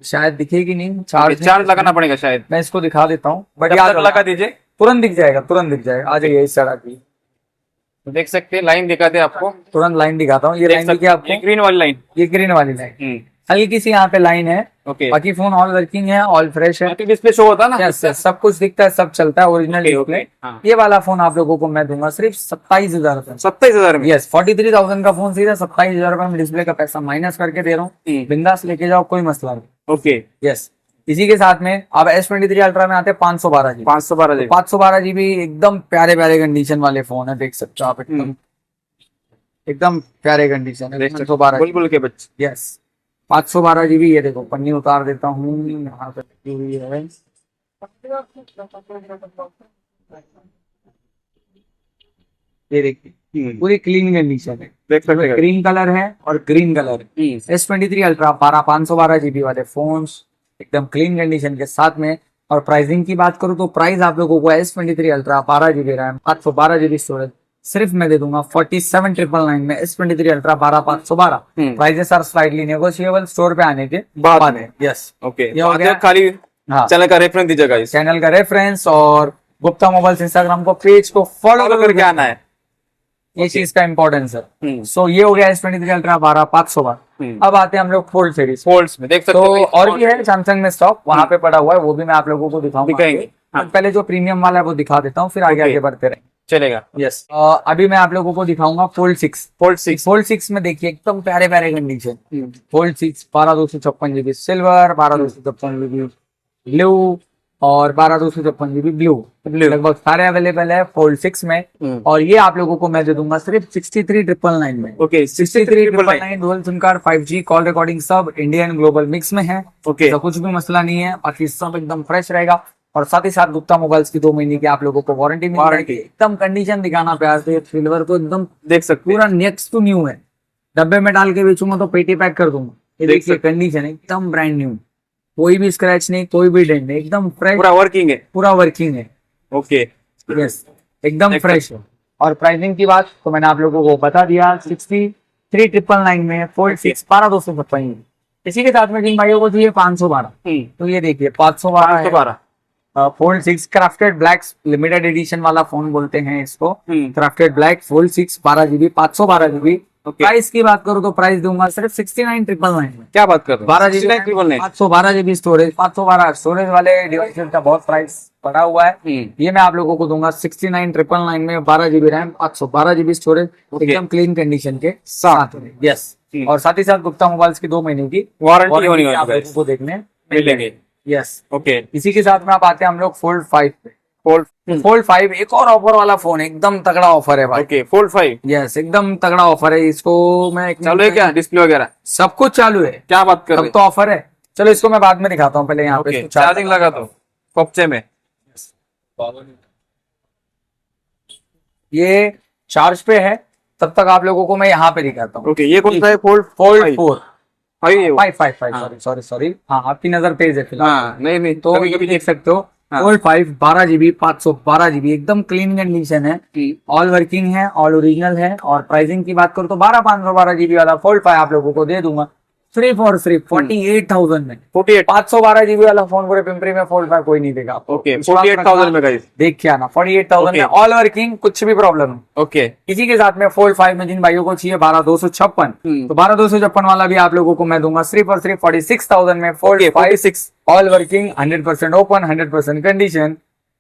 शायद दिखेगी नहीं, चार्ज लगाना पड़ेगा शायद। मैं इसको दिखा देता हूँ, बट लगा दीजिए, तुरंत दिख जाएगा, तुरंत दिख जाएगा। आ जाइए इस सड़क की, देख सकते हैं लाइन दिखाते हैं आपको। तुरंत लाइन दिखाता हूँ। ये लाइन देखिए आपको, ग्रीन वाली लाइन, ये ग्रीन वाली लाइन हल्की सी यहाँ पे लाइन है। ओके। बाकी फोन ऑल वर्किंग है, ऑल फ्रेश है, डिस्प्ले शो होता है ना। यस, सब कुछ दिखता है, सब चलता है, ओरिजिनल डिस्प्ले। ये वाला फोन आप लोगों को मैं दूंगा सिर्फ 27,000 रुपए। 27,000 में? यस, 43,000 का फोन सीधा 27,000 रुपए में डिस्प्ले का पैसा माइनस करके दे रहा हूँ। बिंदास लेके जाओ, कोई मसला नहीं। ओके। यस। इसी के साथ में अब S23 अल्ट्रा में आते हैं 512 GB। 512 GB एकदम प्यारे प्यारे कंडीशन वाले फोन है, देख सकते हो आप, एकदम प्यारे कंडीशन है। 512 बुलबुल के बच्चे। Yes, 512 GB। ये देखो पन्नी उतार देता हूँ, यहाँ पे लगी हुई है। ये देखिए पूरी क्लीन कंडीशन है, देख सकते हैं। ग्रीन कलर है और ग्रीन कलर है। S23 अल्ट्रा 512 GB वाले फोन्स एकदम क्लीन कंडीशन के साथ में। और प्राइसिंग की बात करूँ तो प्राइस आप लोगों को S23 ultra 12 GB RAM, 512 GB storage सिर्फ मैं दे दूंगा 47,999 में। S23 ultra 12,512 prices are slightly negotiable, store पे आने के बाद है। Yes, okay. ये हो गया। खाली हाँ, चैनल का रेफरेंस दीजिएगा, इस चैनल का रेफरेंस और गुप्ता मोबाइल्स इंस्टाग्राम को पेज को फॉलो करके आना है, ये चीज का इंपॉर्टेंस है। सो ये हो गया S23 अल्ट्रा 12,512। अब आते हैं हम लोग फोल्ड सीरीज। फोल्ड्स में देख सकते तो हो और भी है सैमसंग में स्टॉक, वहां पे पड़ा हुआ है, वो भी मैं आप लोगों को दिखाऊंगा। दिखाएंगे। पहले जो प्रीमियम वाला है वो दिखा देता हूँ, फिर आगे आगे बढ़ते रहेंगे। चलेगा। यस अभी मैं आप लोगों को दिखाऊंगा फोल्ड 6। फोल्ड 6 में देखिए एकदम प्यारे प्यारे condition. Fold 6 12/256 GB silver, 12/256 blue और 12/256 ब्लू लगभग सारे अवेलेबल है फोल्ड 6 में। और ये आप लोगों को मैं दे दूंगा सिर्फ 63,999 में। Okay 63,999 dual SIM card, 5G call recording सब इंडियन ग्लोबल मिक्स में है। ओके तो कुछ भी मसला नहीं है, बाकी सब एकदम फ्रेश रहेगा। और साथ ही साथ गुप्ता मोबाइल्स की 2 महीने की आप लोगों को वारंटी मिल जाएगी। एकदम कंडीशन दिखाना प्यार से, सिल्वर को एकदम देख सकते पूरा नेक्स्ट टू न्यू है। डब्बे में डाल के बेचूंगा तो पेटी पैक कर दूंगा। ये देख देखिए कंडीशन एकदम ब्रांड न्यू, कोई भी स्क्रैच नहीं, कोई भी डेंट नहीं, एकदम फ्रेश, पूरा वर्किंग है। पूरा वर्किंग है। ओके यस एकदम देख फ्रेश है। और प्राइसिंग की बात तो मैंने आप लोगों को बता दिया, 63,999 में फोल्ड 6 12/256। इसी के साथ में जिन भाइयों को चाहिए 512, तो ये देखिए 512 fold 6 crafted black limited edition वाला फोन बोलते हैं इसको। Crafted black fold 6 12GB 512GB। Price की बात करूँ तो प्राइस दूंगा सिर्फ 69,999 में। क्या बात कर रहे हो? 12GB 512GB स्टोरेज, 512 स्टोरेज वाले डिवाइसेस का बहुत प्राइस पड़ा हुआ है। ये मैं आप लोगों को दूंगा 69,999 में, 12GB रैम 512GB स्टोरेज, एकदम क्लीन कंडीशन के साथ में। यस और साथ ही साथ गुप्ता मोबाइल्स की 2 महीने की वारंटी होनी आप है लोगों को देखने मिलेंगे। यस ओके इसी के साथ में आप आते हैं हम लोग फोल्ड 5 पे। फोल्ड फोल्ड 5 एक और ऑफर वाला फोन, एकदम तगड़ा ऑफर है भाई। ओके फोल्ड 5 यस एकदम तगड़ा ऑफर है। इसको मैं चालू है क्या? डिस्प्ले वगैरह सब कुछ चालू है, क्या बात कर रहे सब तो ऑफर है। चलो इसको मैं बाद में दिखाता हूँ, पहले यहाँ पे इसको चार्जिंग लगा दो कपचे में। ये चार्ज पे है, तब तक आप लोगों को मैं यहाँ पे दिखाता हूँ। ओके ये कौन सा है? फोल्ड फोल्ड 4 5 सॉरी हाँ आपकी नजर तेज है फिलहाल। हाँ नहीं तो कभी ये कभी देख सकते हो फोल्ड 5 12GB 512GB एकदम क्लीन कंडीशन है, ऑल वर्किंग है, ऑल ओरिजिनल है। और प्राइसिंग की बात करूँ तो 512GB वाला फोल्ड 5 आप लोगों को दे दूंगा सिर्फ और सिर्फ 48,000 में। 48 512GB वाला फोन पूरे पिंपरी में फोल्ड 5 कोई नहीं देगा आपको। ओके 48,000 में गाइस देख के आना 48,000 में, ऑल वर्किंग, कुछ भी प्रॉब्लम नहीं। ओके इसी के साथ में फोल्ड 5 में जिन भाइयों को चाहिए 12/256, तो 12/256 वाला भी आप लोगों को मैं दूंगा सिर्फ और सिर्फ 46,000 में। Fold 5 all working, 100% open, 100% condition,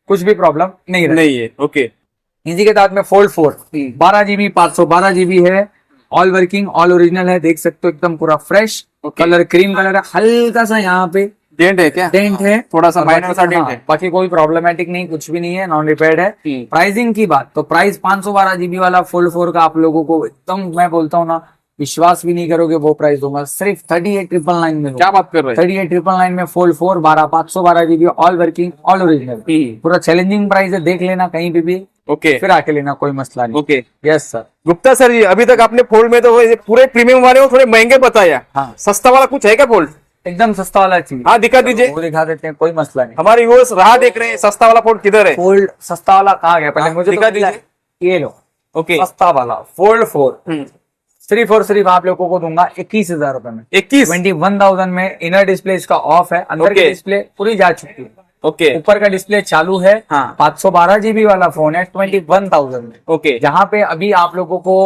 कुछ भी प्रॉब्लम नहीं है। ओके इसी के साथ में फोल्ड 4 12GB 512GB है, ऑल वर्किंग, ऑल ओरिजिनल है, देख सकते हो एकदम पूरा फ्रेश कलर, क्रीम कलर है, हल्का सा यहाँ पे डेंट है क्या? डेंट है, थोड़ा सा माइनर सा डेंट है, बाकी कोई प्रॉब्लमेटिक नहीं, कुछ भी नहीं है, नॉन रिपेयर्ड है। प्राइसिंग की बात तो प्राइस 512GB वाला फोल्ड 4 का आप लोगों को एकदम मैं बोलता हूँ ना, विश्वास भी नहीं करोगे वो प्राइस दूंगा सिर्फ 38,999 में। क्या बात कर रहे हैं? 38,999 में fold 4 512GB all working, all original, पूरा चैलेंजिंग प्राइस है, देख लेना कहीं पे भी, ओके फिर आके लेना, कोई मसला नहीं। Okay yes sir. Gupta sir ji अभी तक आपने फोल्ड में तो ये पूरे प्रीमियम वाले को थोड़े महंगे बताया, हाँ। सस्ता वाला कुछ है क्या फोल्ड? एकदम सस्ता वाला चाहिए, हाँ दिखा दीजिए, वो दिखा देते हैं, कोई मसला नहीं। हमारे व्यूअर्स राह देख रहे हैं, सस्ता वाला फोल्ड किधर है? फोल्ड सस्ता वाला कहाँ गया पहले हाँ, मुझे दिखा तो दीजिए। ये लो ओके सस्ता वाला फोल्ड 4 सिर्फ और सिर्फ आप लोगों को दूंगा 21,000 रुपए में। 21,000 में इनर डिस्प्ले इसका ऑफ है, अंदर की डिस्प्ले पूरी जा चुकी है, ओके ऊपर का डिस्प्ले चालू है। हाँ। 512GB वाला फोन है 21,000 में। ओके जहाँ पे अभी आप लोगों को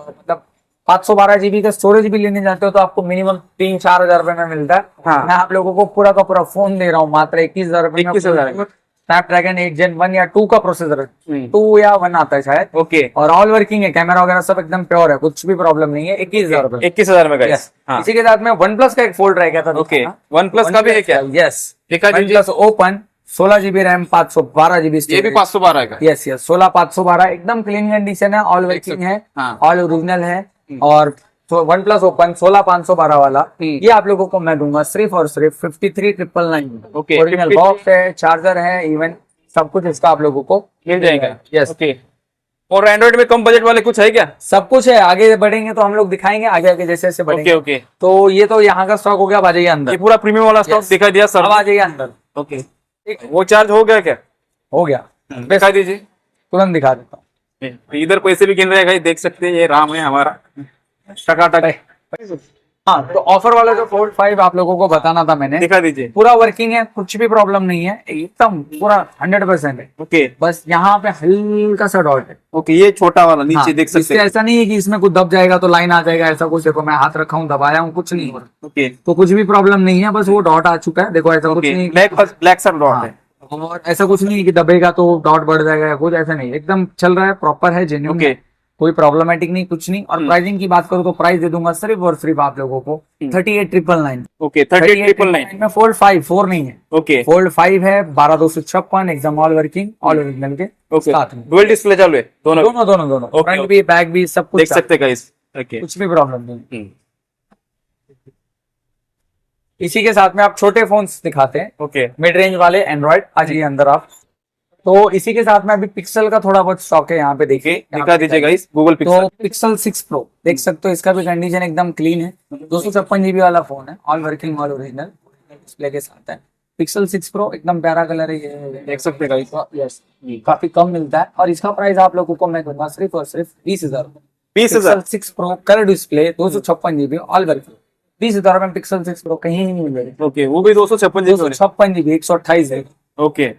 मतलब 512GB का स्टोरेज भी लेने जाते हो तो आपको मिनिमम 3-4 हजार रुपए में मिलता है। हाँ। मैं आप लोगों को पूरा का पूरा फोन दे रहा हूँ मात्र 21,000 रुपए में। 21,000 में। स्नैपड्रैगन 8 Gen 1 या 2 का प्रोसेसर, 2 या 1 आता है शायद। ओके और ऑल वर्किंग है, कैमरा वगैरह सब एकदम प्योर है, कुछ भी प्रॉब्लम नहीं है। 21,000 रुपए 21,000 में Yes. गाइस। हाँ इसी के साथ में वन प्लस का एक फोल्ड रह गया था। ओके वन प्लस का भी है क्या? यस दिखा वन दीजिए। Plus open 16GB RAM 512GB ये भी 512 का? यस 16 512 एकदम क्लीन कंडीशन है, ऑल वर्किंग है, हाँ। ऑल ओरिजिनल है। और तो वन प्लस ओपन 16 512 वाला ये आप लोगों को मैं दूंगा सिर्फ और सिर्फ 53,999। ओके, ओरिजिनल 53 बॉक्स है, चार्जर है, इवन सब कुछ इसका आप लोगों को मिल जाएगा। यस ओके और एंड्रॉइड में कम बजट वाले कुछ है क्या? सब कुछ है, आगे बढ़ेंगे तो हम लोग दिखाएंगे, आगे आगे जैसे जैसे बढ़ेंगे। ओके ओके तो ये तो यहाँ का स्टॉक हो गया, अब आ जाइए अंदर। ये पूरा प्रीमियम वाला स्टॉक Yes. दिखा दिया सर। अब आ जाइए अंदर। ओके वो चार्ज हो गया क्या? हो गया, दिखा दीजिए, तुरंत दिखा देता हूँ। इधर पैसे भी गिन रहे हैं भाई, देख सकते हैं ये राम है हमारा टकाटक। हाँ तो ऑफर वाला जो फोल्ड 5 आप लोगों को बताना था मैंने, दिखा दीजिए। पूरा वर्किंग है, कुछ भी प्रॉब्लम नहीं है, एकदम पूरा 100% है। ओके बस यहाँ पे हल्का सा डॉट है। ओके ये छोटा वाला नीचे हाँ, देख सकते इससे हैं। ऐसा नहीं है कि इसमें कुछ दब जाएगा तो लाइन आ जाएगा, ऐसा कुछ देखो मैं हाथ रखा हूँ, दबाया हूँ, कुछ नहीं हो रहा, ओके तो कुछ भी प्रॉब्लम नहीं है, बस वो डॉट आ चुका है, देखो ऐसा कुछ ओके नहीं। ब्लैक सा डॉट है। और ऐसा कुछ नहीं है कि दबेगा तो डॉट बढ़ जाएगा या कुछ, ऐसा नहीं, एकदम चल रहा है, प्रॉपर है, जेन्युइन Okay. है, कोई प्रॉब्लमेटिक नहीं, कुछ नहीं। और प्राइसिंग की बात करूँ तो प्राइस दे दूंगा सिर्फ और सिर्फ आप लोगों को 38,999। ओके 38,999 में फोल्ड 5 4 नहीं है, ओके फोल्ड 5 है, 12,256 एकदम ऑल वर्किंग ऑल ओरिजिनल के ओके साथ में। डुअल डिस्प्ले चालू है दोनों दोनों दोनों दोनों, Okay, फ्रंट okay. भी बैक भी सब कुछ देख साथ सकते गाइस ओके में, कुछ भी प्रॉब्लम नहीं। हम्म, इसी के साथ में आप छोटे फोन्स दिखाते हैं, ओके मिड रेंज वाले एंड्रॉइड आ जाइए अंदर आप। तो इसी के साथ में अभी पिक्सल का थोड़ा बहुत स्टॉक है, यहाँ पे देखिए, यहाँ दिखा पे दीजिए दिखाइए। गाइस गूगल तो पिक्सल पिक्सल 6 प्रो देख सकते हो, इसका भी कंडीशन एकदम क्लीन है, 256 GB वाला फोन है, all working all original display के साथ है। पिक्सल 6 प्रो एकदम प्यारा कलर है ये, देख सकते गाइस यस, काफी कम मिलता है। और इसका प्राइस आप लोगों को मैं दूंगा सिर्फ और सिर्फ 20,000। 20,000 6 pro colour display 256 GB all working, 20,000 में पिक्सल 6 प्रो कहीं नहीं मिलेगा। ओके वो भी 256 जी 256 GB 128 है। ओके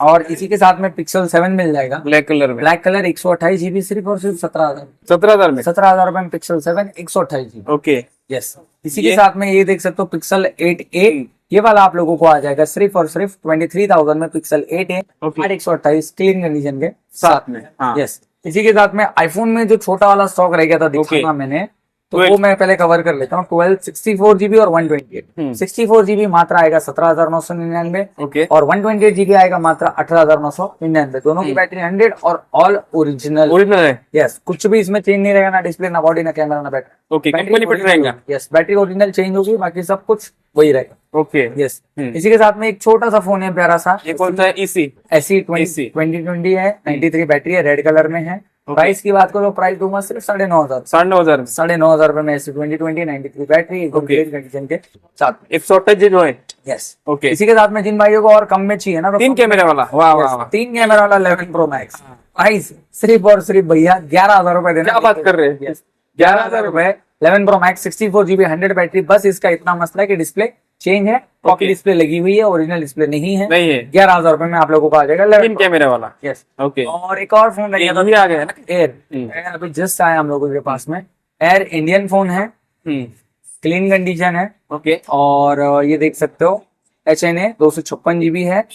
और इसी के साथ में पिक्सल 7 मिल जाएगा, ब्लैक कलर में ब्लैक कलर 128 GB सिर्फ और सिर्फ 17,000। 17,000 में 17,000 रुपए में पिक्सल 7 128 GB। ओके यस, इसी के साथ में ये देख सकते हो पिक्सल 8A, ये वाला आप लोगों को आ जाएगा सिर्फ और सिर्फ 23,000 में pixel 8A Okay. 8/128 clean condition के साथ में हाँ यस। इसी के साथ में आईफोन में जो छोटा वाला स्टॉक रह गया था दिखाना मैंने, तो 12 वो मैं पहले कवर कर लेता हूँ। 12 64 GB और 128 64 GB मात्र आएगा 17,999 ओके और 128 GB आएगा मात्र 18,999। दोनों की बैटरी 100 और ऑल ओरिजिनल। ओरिजिनल है यस, कुछ भी इसमें चेंज नहीं रहेगा, ना डिस्प्ले ना बॉडी ना कैमरा ना बैटरी। ओके कंपनी पे रहेगा यस, बैटरी ओरिजिनल चेंज होगी, बाकी सब कुछ वही रहेगा। ओके यस, इसी के साथ में एक छोटा सा फोन है प्यारा सा, ये कौन सा है इसी ऐसी 2020 है, 93 बैटरी है, रेड कलर में है। प्राइस की बात करो, प्राइस दूंगा सिर्फ 9,500। 9,500 में 9,500 रुपए में ऐसी 2020 93 बैटरी कंडीशन के साथ। 128 जी जो है यस, ओके इसी के साथ में जिन भाइयों को और कम में चाहिए ना, तो 3 कैमरे वाला वाह वाह वाह 3 कैमरा वाला 11 प्रो मैक्स प्राइस सिर्फ और सिर्फ भैया 11,000 रुपए देना। क्या बात कर रहे हैं 11,000 रुपए 11 प्रो मैक्स 64 GB 100 बैटरी। बस इसका इतना मसला है कि डिस्प्ले चेंज है, कॉपी डिस्प्ले लगी हुई है, ओरिजिनल डिस्प्ले नहीं है। नहीं है 11,000 रुपए में आप लोगों को आ जाएगा 3 कैमरे वाला यस। ओके और एक और फोन ये अभी आ गया है ना एयर अभी जस्ट आया हम लोगों के पास में। एयर इंडियन फोन है, क्लीन कंडीशन है ओके और ये देख सकते हो HNA 256 GB है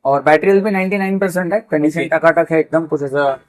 और बैटरी हेल्थ भी 99% है, कंडीशन टकाटक है एकदम, कुछ ऐसा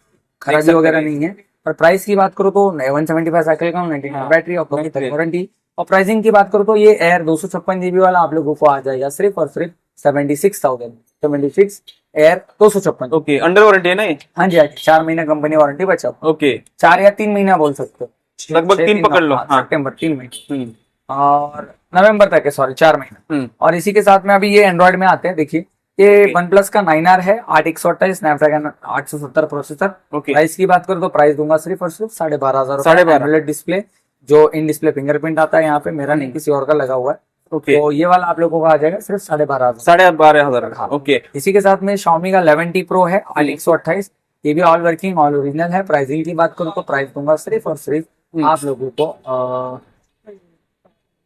खराबी वगैरह नहीं है। और प्राइस की बात करो तो 175 साइकिल का 99 बैटरी और वारंटी। और प्राइसिंग की बात करो तो ये एयर 256 GB वाला आप लोगों को आ जाएगा सिर्फ और सिर्फ 76,000 76 एयर 256। ओके अंडर वारंटी है ना ये हाँ जी, 4 महीना कंपनी वारंटी बचा, ओके 4 या 3 महीना बोल सकते हो, लगभग 3 पकड़ लो हाँ सितंबर 3 महीने और नवंबर तक है, सॉरी 4 महीना। और इसी के साथ में अभी ये एंड्रॉइड में आते हैं, देखिए ये OnePlus का 9R है 8/128 स्नैपड्रैगन 870 प्रोसेसर। प्राइस की बात करो तो प्राइस दूंगा सिर्फ और सिर्फ 12,500 एमोलेड डिस्प्ले, जो इन डिस्प्ले फिंगरप्रिंट आता है यहाँ पे, मेरा नहीं किसी और का लगा हुआ है। ओके तो ये वाला आप लोगों को आ जाएगा सिर्फ 12,500 12,500 ओके इसी के साथ में Xiaomi का 11T Pro है 8/128, ये भी ऑल वर्किंग ऑल ओरिजिनल है। प्राइसिंग की बात करूँ तो प्राइस दूंगा सिर्फ और सिर्फ आप लोगों को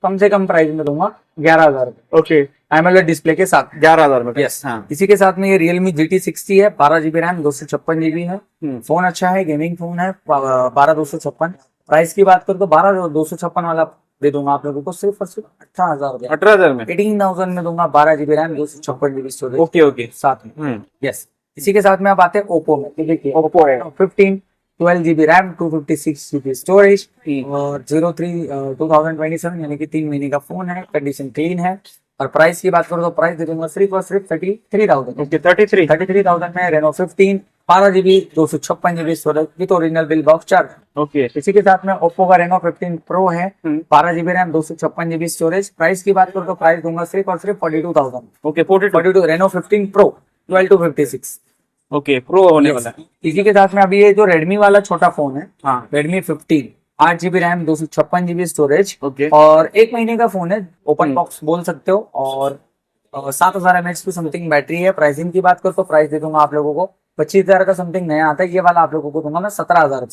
कम से कम प्राइस में दूंगा 11,000 ओके एमोलेड डिस्प्ले के साथ 11,000 में यस। इसी के साथ में ये Realme GT60 है, 12 GB रैम 256 GB है। फोन अच्छा है, गेमिंग फोन है, 12,256। प्राइस की बात करूँ तो 12,256 वाला दे दूंगा आप लोगों को सिर्फ और सिर्फ 18,000 18,000 में 18,000 में दूंगा, 12 GB RAM 256 GB storage okay okay साथ में यस। इसी के साथ में आप आते हैं ओप्पो में, तो देखिए ओप्पो है 15 12 GB रैम 256 GB स्टोरेज और 03/2027 यानी कि 3 महीने का फोन है, कंडीशन क्लीन है। और प्राइस की बात करो तो प्राइस दे दूंगा सिर्फ और सिर्फ 33,000 ओके 33 में Reno 15 12 GB 256 GB storage with original bill box charge. Okay इसी के साथ में ओप्पो का रेनो 15 प्रो है, 12 GB RAM 256 GB storage. Price की बात करो तो प्राइस दूंगा सिर्फ और सिर्फ 42,000 okay 42 Reno 15 pro 12/56 okay pro होने वाला है। इसी के साथ में अभी ये जो रेडमी वाला छोटा फोन है हाँ Redmi 15 8 GB RAM 256 GB storage okay और 1 महीने का फोन है, ओपन बॉक्स बोल सकते हो और 7,000 mAh की समथिंग बैटरी है। प्राइसिंग की बात करो तो प्राइस दे दूंगा आप लोगों को 25,000 का समथिंग नया आता है, ये वाला आप लोगों को दूंगा मैं 17,000 में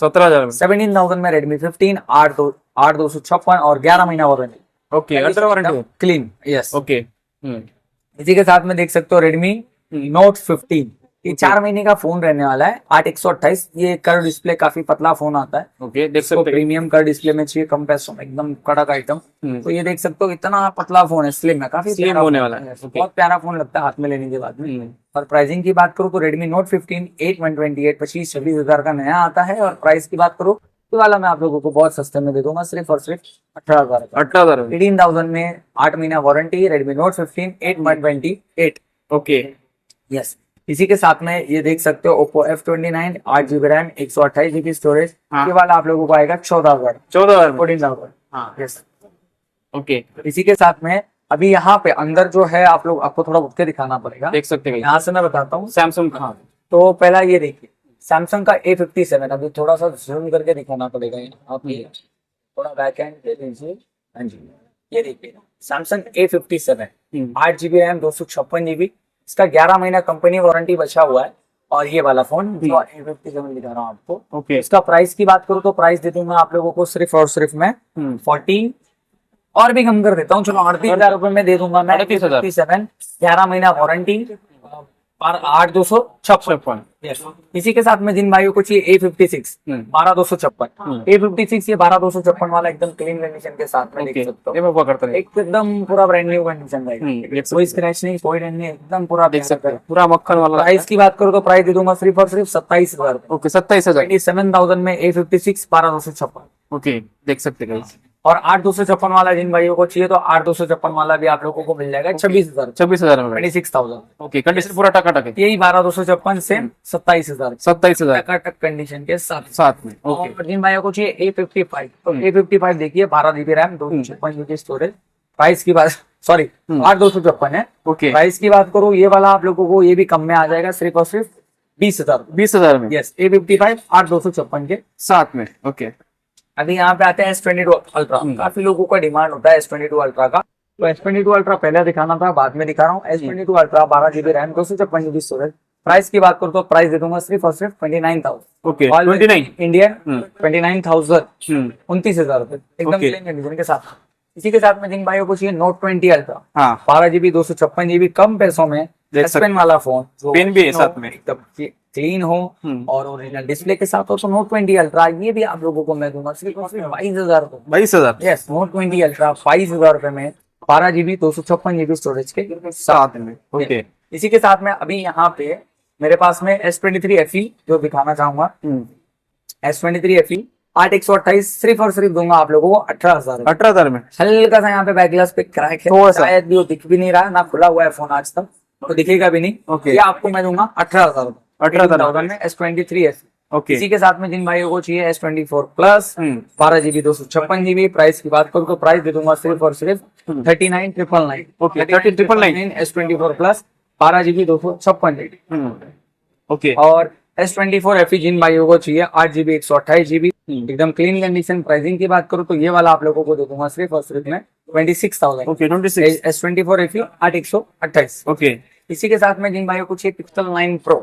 17,000 में रेडमी 15 8/256 और 11 महीना warranty okay under warranty clean yes. Okay इसी के साथ में देख सकते हो रेडमी नोट 15 ये 4 महीने का फोन रहने वाला है, 8128। ये कर्व डिस्प्ले, काफी पतला फोन आता है। ओके, देख इसको सकते हैं। प्रीमियम कर्व डिस्प्ले में चाहिए, कम पैसों में, एकदम कड़क आइटम। तो ये देख सकते हो, इतना पतला फोन है, स्लिम है, काफी Slim प्यारा होने फोन वाला है। है। Okay. बहुत प्यारा फोन लगता है हाथ में लेने के बाद में। और प्राइसिंग की बात करूँ तो Redmi Note 15 8 128 25-26 हजार का नया आता है। और प्राइस की बात करूँ तो वाला मैं आप लोगों को बहुत सस्ते में दे दूंगा, सिर्फ और सिर्फ 18,000 का। 18,000 में। 18,000 में 8 महीना warranty, Redmi Note 15 8 128। Okay, yes, इसी के साथ में ये देख सकते हो Oppo F29 8GB RAM 128GB storage. हाँ। ये वाला आप लोगों को आएगा 14,000 14,000 में। 14,000। हाँ, यस, ओके, इसी के साथ में अभी यहाँ पे अंदर जो है, आप लोग, आपको थोड़ा उठ के दिखाना पड़ेगा। देख सकते हैं। यहाँ से मैं बताता हूँ। सैमसंग का। हाँ, तो पहला ये देखिए, सैमसंग का A57। अभी थोड़ा सा जूम करके दिखाना पड़ेगा आप, ये थोड़ा बैक एंड दे दीजिए। हाँ जी, ये देखिए Samsung A57 8GB RAM 256GB। इसका 11 महीना कंपनी वारंटी बचा हुआ है। और ये वाला फोन जो A57 दिखा रहा हूँ आपको, ओके, इसका प्राइस की बात करूँ तो प्राइस दे दूंगा आप लोगों को सिर्फ और सिर्फ मैं 40 और भी कम कर देता हूँ, चलो 38,000 रुपए में दे दूंगा मैं। 38,000। 11 महीना वारंटी और 8,256। इसी के साथ में जिन भाइयों को चाहिए A56 12,256। A56 ये 12,256 वाला एकदम क्लीन कंडीशन के साथ में देख सकते हो, ये मैं हुआ करता है। एकदम पूरा ब्रांड न्यू कंडीशन रहेगा, कोई स्क्रैच नहीं, कोई डेंट नहीं, एकदम पूरा देख सकते हैं, पूरा मक्खन वाला। प्राइस की बात करो तो प्राइस दे दूंगा सिर्फ और सिर्फ 27,000। ओके, 27,000। 27,000 में A56 12,256। ओके, देख सकते हैं। और 8,256 वाला जिन भाइयों को चाहिए तो 8,256 वाला भी आप लोगों को मिल जाएगा 26,000। 26,000 में। 26,000। ओके, कंडीशन पूरा टकाटक है। यही 12,256 से 27,000 27,000 टकाटक कंडीशन के साथ। साथ में। ओके, और जिन भाइयों को चाहिए A55, तो A55 देखिए 12GB RAM 256GB storage. Price की बात, सॉरी 8,256 है। ओके, प्राइस की बात करूँ ये वाला आप लोगों को ये भी कम में आ जाएगा, सिर्फ और सिर्फ 20,000। 20,000 में। यस, A55 8,256 के साथ में। ओके, अभी यहाँ पे आते हैं S22 अल्ट्रा। काफी लोगों का डिमांड होता है S22 अल्ट्रा का, तो S22 अल्ट्रा पहले दिखाना था, बाद में दिखा रहा हूँ। S22 ultra 12GB RAM 256GB storage. Price की बात करूँ तो प्राइस दे दूंगा सिर्फ और सिर्फ 29,000। ओके, 29 इंडियन 29,000, 29,000 रुपए एकदम Okay. क्लीन कंडीशन के साथ। इसी के साथ में जिन भाइयों को चाहिए Note 20 अल्ट्रा हाँ, 12GB 256GB कम पैसों में देख S Pen वाला फोन, पेन भी है साथ में। एकदम क्लीन हो और ओरिजिनल डिस्प्ले के साथ हो, तो Note 20 अल्ट्रा ये भी आप लोगों को मैं दूंगा सिर्फ और सिर्फ 22,000 रुपए। 22,000 यस, Note 20 अल्ट्रा 22,000 रुपए में 12GB 256GB स्टोरेज के साथ में। ओके, इसी के साथ में अभी यहाँ पे मेरे पास में S23 FE जो दिखाना चाहूंगा। S23 FE 8/128 सिर्फ और सिर्फ दूंगा आप लोगों को 18,000। 18,000 में। हल्का सा यहाँ पे बैकग्लास पे क्रैक है, थोड़ा सा। शायद भी वो दिख भी नहीं रहा, ना खुला हुआ है फोन आज तक, तो दिखेगा भी नहीं। Okay. ये आपको मैं दूंगा 18,000। 18,000 में S23 FE। ओके, इसी के साथ में जिन भाइयों को चाहिए S24 plus 12GB 256GB, price की बात करूँ तो प्राइस दे दूंगा सिर्फ और सिर्फ 39,999। Okay, 39,999 S24 plus 12GB 256GB। Okay, और S24 FE जिन भाइयों को चाहिए 8GB 128GB एकदम क्लीन कंडीशन। प्राइसिंग की बात करूँ तो ये वाला आप लोगों को दे दूंगा सिर्फ और सिर्फ मैं 26,000। ओके, 26। S24 FE 8/128। ओके, इसी के साथ में जिन भाइयों को चाहिए Pixel 9 Pro,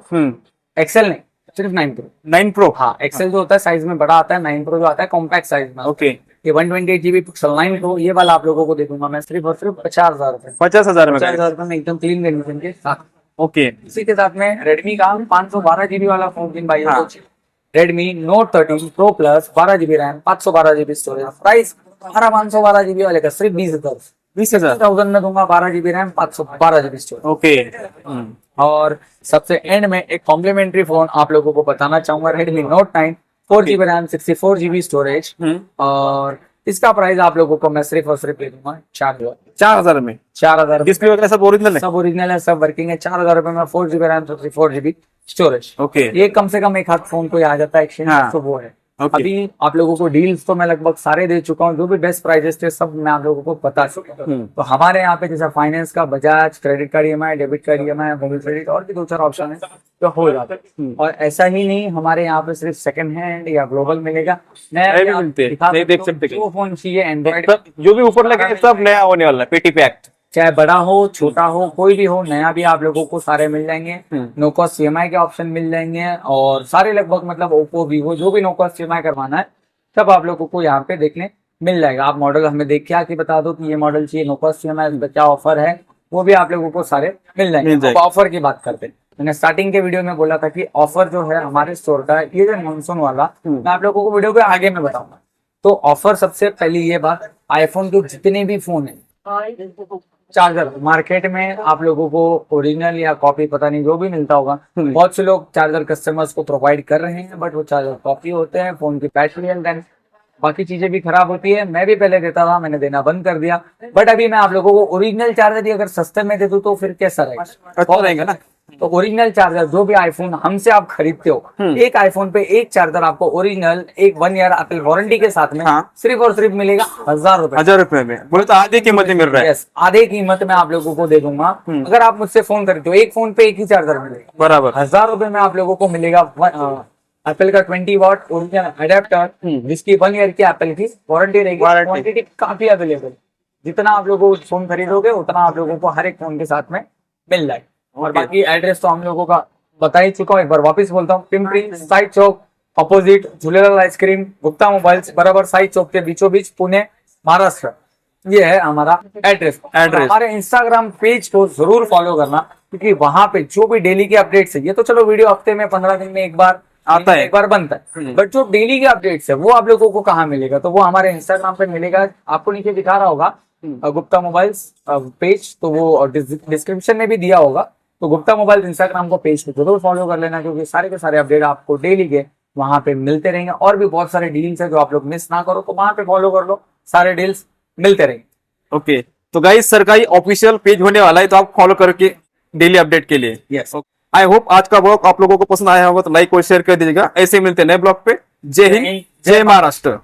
एक्सेल नहीं, सिर्फ 9 Pro। 9 प्रो। हाँ, एक्सेल जो होता है साइज में बड़ा आता है, 9 Pro जो आता है कॉम्पैक्ट साइज में। ओके, ये 128GB Pixel 9 Pro ये वाला आप लोगों को दे दूंगा मैं सिर्फ और सिर्फ 50,000 रुपए। 50,000 में। 50,000 रुपए में एकदम क्लीन कंडीशन के साथ। ओके, इसी के साथ में Redmi का 512GB वाला फोन जिन भाइयों को चाहिए, Redmi Note 13 Pro Plus 12GB RAM 512GB storage. Price 512GB वाले का सिर्फ 20,000। 20,000 में दूंगा 12GB RAM 512GB storage. Okay, और सबसे एंड में एक कॉम्प्लीमेंट्री फोन आप लोगों को बताना चाहूंगा, Redmi Note 9 4GB RAM 64GB storage. और इसका प्राइस आप लोगों को मैं सिर्फ और सिर्फ ले दूंगा 4,000। 4,000 में। 4,000 डिस्प्ले वगैरह सब ओरिजिनल है। सब ओरिजिनल है, सब वर्किंग है। 4,000 रुपए में 4GB RAM 64GB storage. Okay, ये कम से कम एक हाथ फोन को आ जाता है एक्सचेंज, हाँ। तो वो है। ओके। अभी आप लोगों को डील्स तो मैं लगभग सारे दे चुका हूँ, जो भी बेस्ट प्राइजेस थे सब मैं आप लोगों को बता चुका हूँ। तो हमारे यहाँ पे जैसा फाइनेंस का, Bajaj credit card EMI, debit card EMI, mobile credit और भी 2-4 ऑप्शन है तो हो जाता है। और ऐसा ही नहीं, हमारे यहाँ पे सिर्फ सेकंड हैंड या ग्लोबल मिलेगा, नया नए भी भी आप मिलते हैं, दिखा नए सकते देख हो। सकते हैं। जो फोन चाहिए एंड्रॉइड, सब जो भी ऊपर लगे सब नया होने वाला है, पेटी पैक्ड। चाहे बड़ा हो छोटा हो कोई भी हो, नया भी आप लोगों को सारे मिल जाएंगे। नो कॉस्ट EMI के ऑप्शन मिल जाएंगे और सारे लगभग मतलब ओप्पो, वीवो जो भी नो कॉस्ट EMI करवाना है सब आप लोगों को यहाँ पे देखने मिल जाएगा। आप मॉडल हमें देख के आके बता दो कि ये मॉडल चाहिए, नो कॉस्ट EMI, क्या ऑफर है, वो भी आप लोगों को सारे मिल जाएंगे। अब ऑफर की बात करते हैं मैंने स्टार्टिंग के वीडियो में बोला था कि ऑफर जो है हमारे स्टोर का, ये जो मानसून वाला, मैं आप लोगों को वीडियो के आगे में बताऊंगा। तो ऑफर सबसे पहली ये बात, आईफोन के जितने भी फोन है, चार्जर मार्केट में आप लोगों को ओरिजिनल या कॉपी पता नहीं जो भी मिलता होगा, बहुत से लोग चार्जर कस्टमर्स को प्रोवाइड कर रहे हैं, बट वो चार्जर कॉपी होते हैं, फोन की बैटरी एंड देन बाकी चीजें भी खराब होती है। मैं भी पहले देता था, मैंने देना बंद कर दिया, बट अभी मैं आप लोगों को ओरिजिनल चार्जर ही अगर सस्ते में दे दूं तो फिर कैसा रहेगा? अच्छा रहेगा ना। तो ओरिजिनल चार्जर जो भी आईफोन हमसे आप खरीदते हो, एक आईफोन पे एक चार्जर आपको ओरिजिनल एक 1 ईयर एप्पल वारंटी के साथ में सिर्फ और सिर्फ मिलेगा 1000 रुपए। 1000 रुपए में बोले तो आधे कीमत में मिल रहा है। यस, आधे कीमत में आप लोगों को दे दूंगा। अगर आप मुझसे फोन करते हो, एक फोन पे एक ही चार्जर मिलेगा, बराबर 1000 रुपए में आप लोगों को मिलेगा एप्पल का 20 वॉट ओरिजिनल अडेप्टर, जिसकी 1 ईयर की एप्पल की वारंटी रहेगी। क्वांटिटी काफी अवेलेबल, जितना आप लोगों को फोन खरीदोगे उतना आप लोगों को हर एक फोन के साथ में मिल जाएगा। और बाकी एड्रेस तो हम लोगों का बता ही चुका हूँ, एक बार वापस बोलता हूँ। Pimpri Sai Chowk opposite Jhulelal ice cream, Gupta mobiles, बराबर साइड चौक के बीचों बीच, पुणे, महाराष्ट्र। ये है हमारा एड्रेस। हमारे इंस्टाग्राम पेज को जरूर फॉलो करना, क्योंकि वहां पे जो भी डेली के अपडेट्स है, ये तो चलो वीडियो हफ्ते में 15 दिन में एक बार आता है, एक बार बनता है, बट जो डेली के अपडेट्स है वो आप लोगों को कहाँ मिलेगा? तो वो हमारे इंस्टाग्राम पे मिलेगा। आपको नीचे दिखा रहा होगा गुप्ता मोबाइल्स पेज, तो वो डिस्क्रिप्शन में भी दिया होगा। तो गुप्ता मोबाइल इंस्टाग्राम को पेज को जरूर फॉलो कर लेना, क्योंकि सारे के सारे अपडेट आपको डेली के वहां पे मिलते रहेंगे। और भी बहुत सारे डील्स है जो आप लोग मिस ना करो, तो वहां पे फॉलो कर लो, सारे डील्स मिलते रहेंगे। ओके, तो गाइस सर का ही ऑफिशियल पेज होने वाला है, तो आप फॉलो करके डेली अपडेट के लिए। यस, आई होप आज का ब्लॉग आप लोगों को पसंद आया होगा, तो लाइक और शेयर कर दीजिएगा। ऐसे मिलते हैं नए ब्लॉग पे। जय हिंद, जय महाराष्ट्र।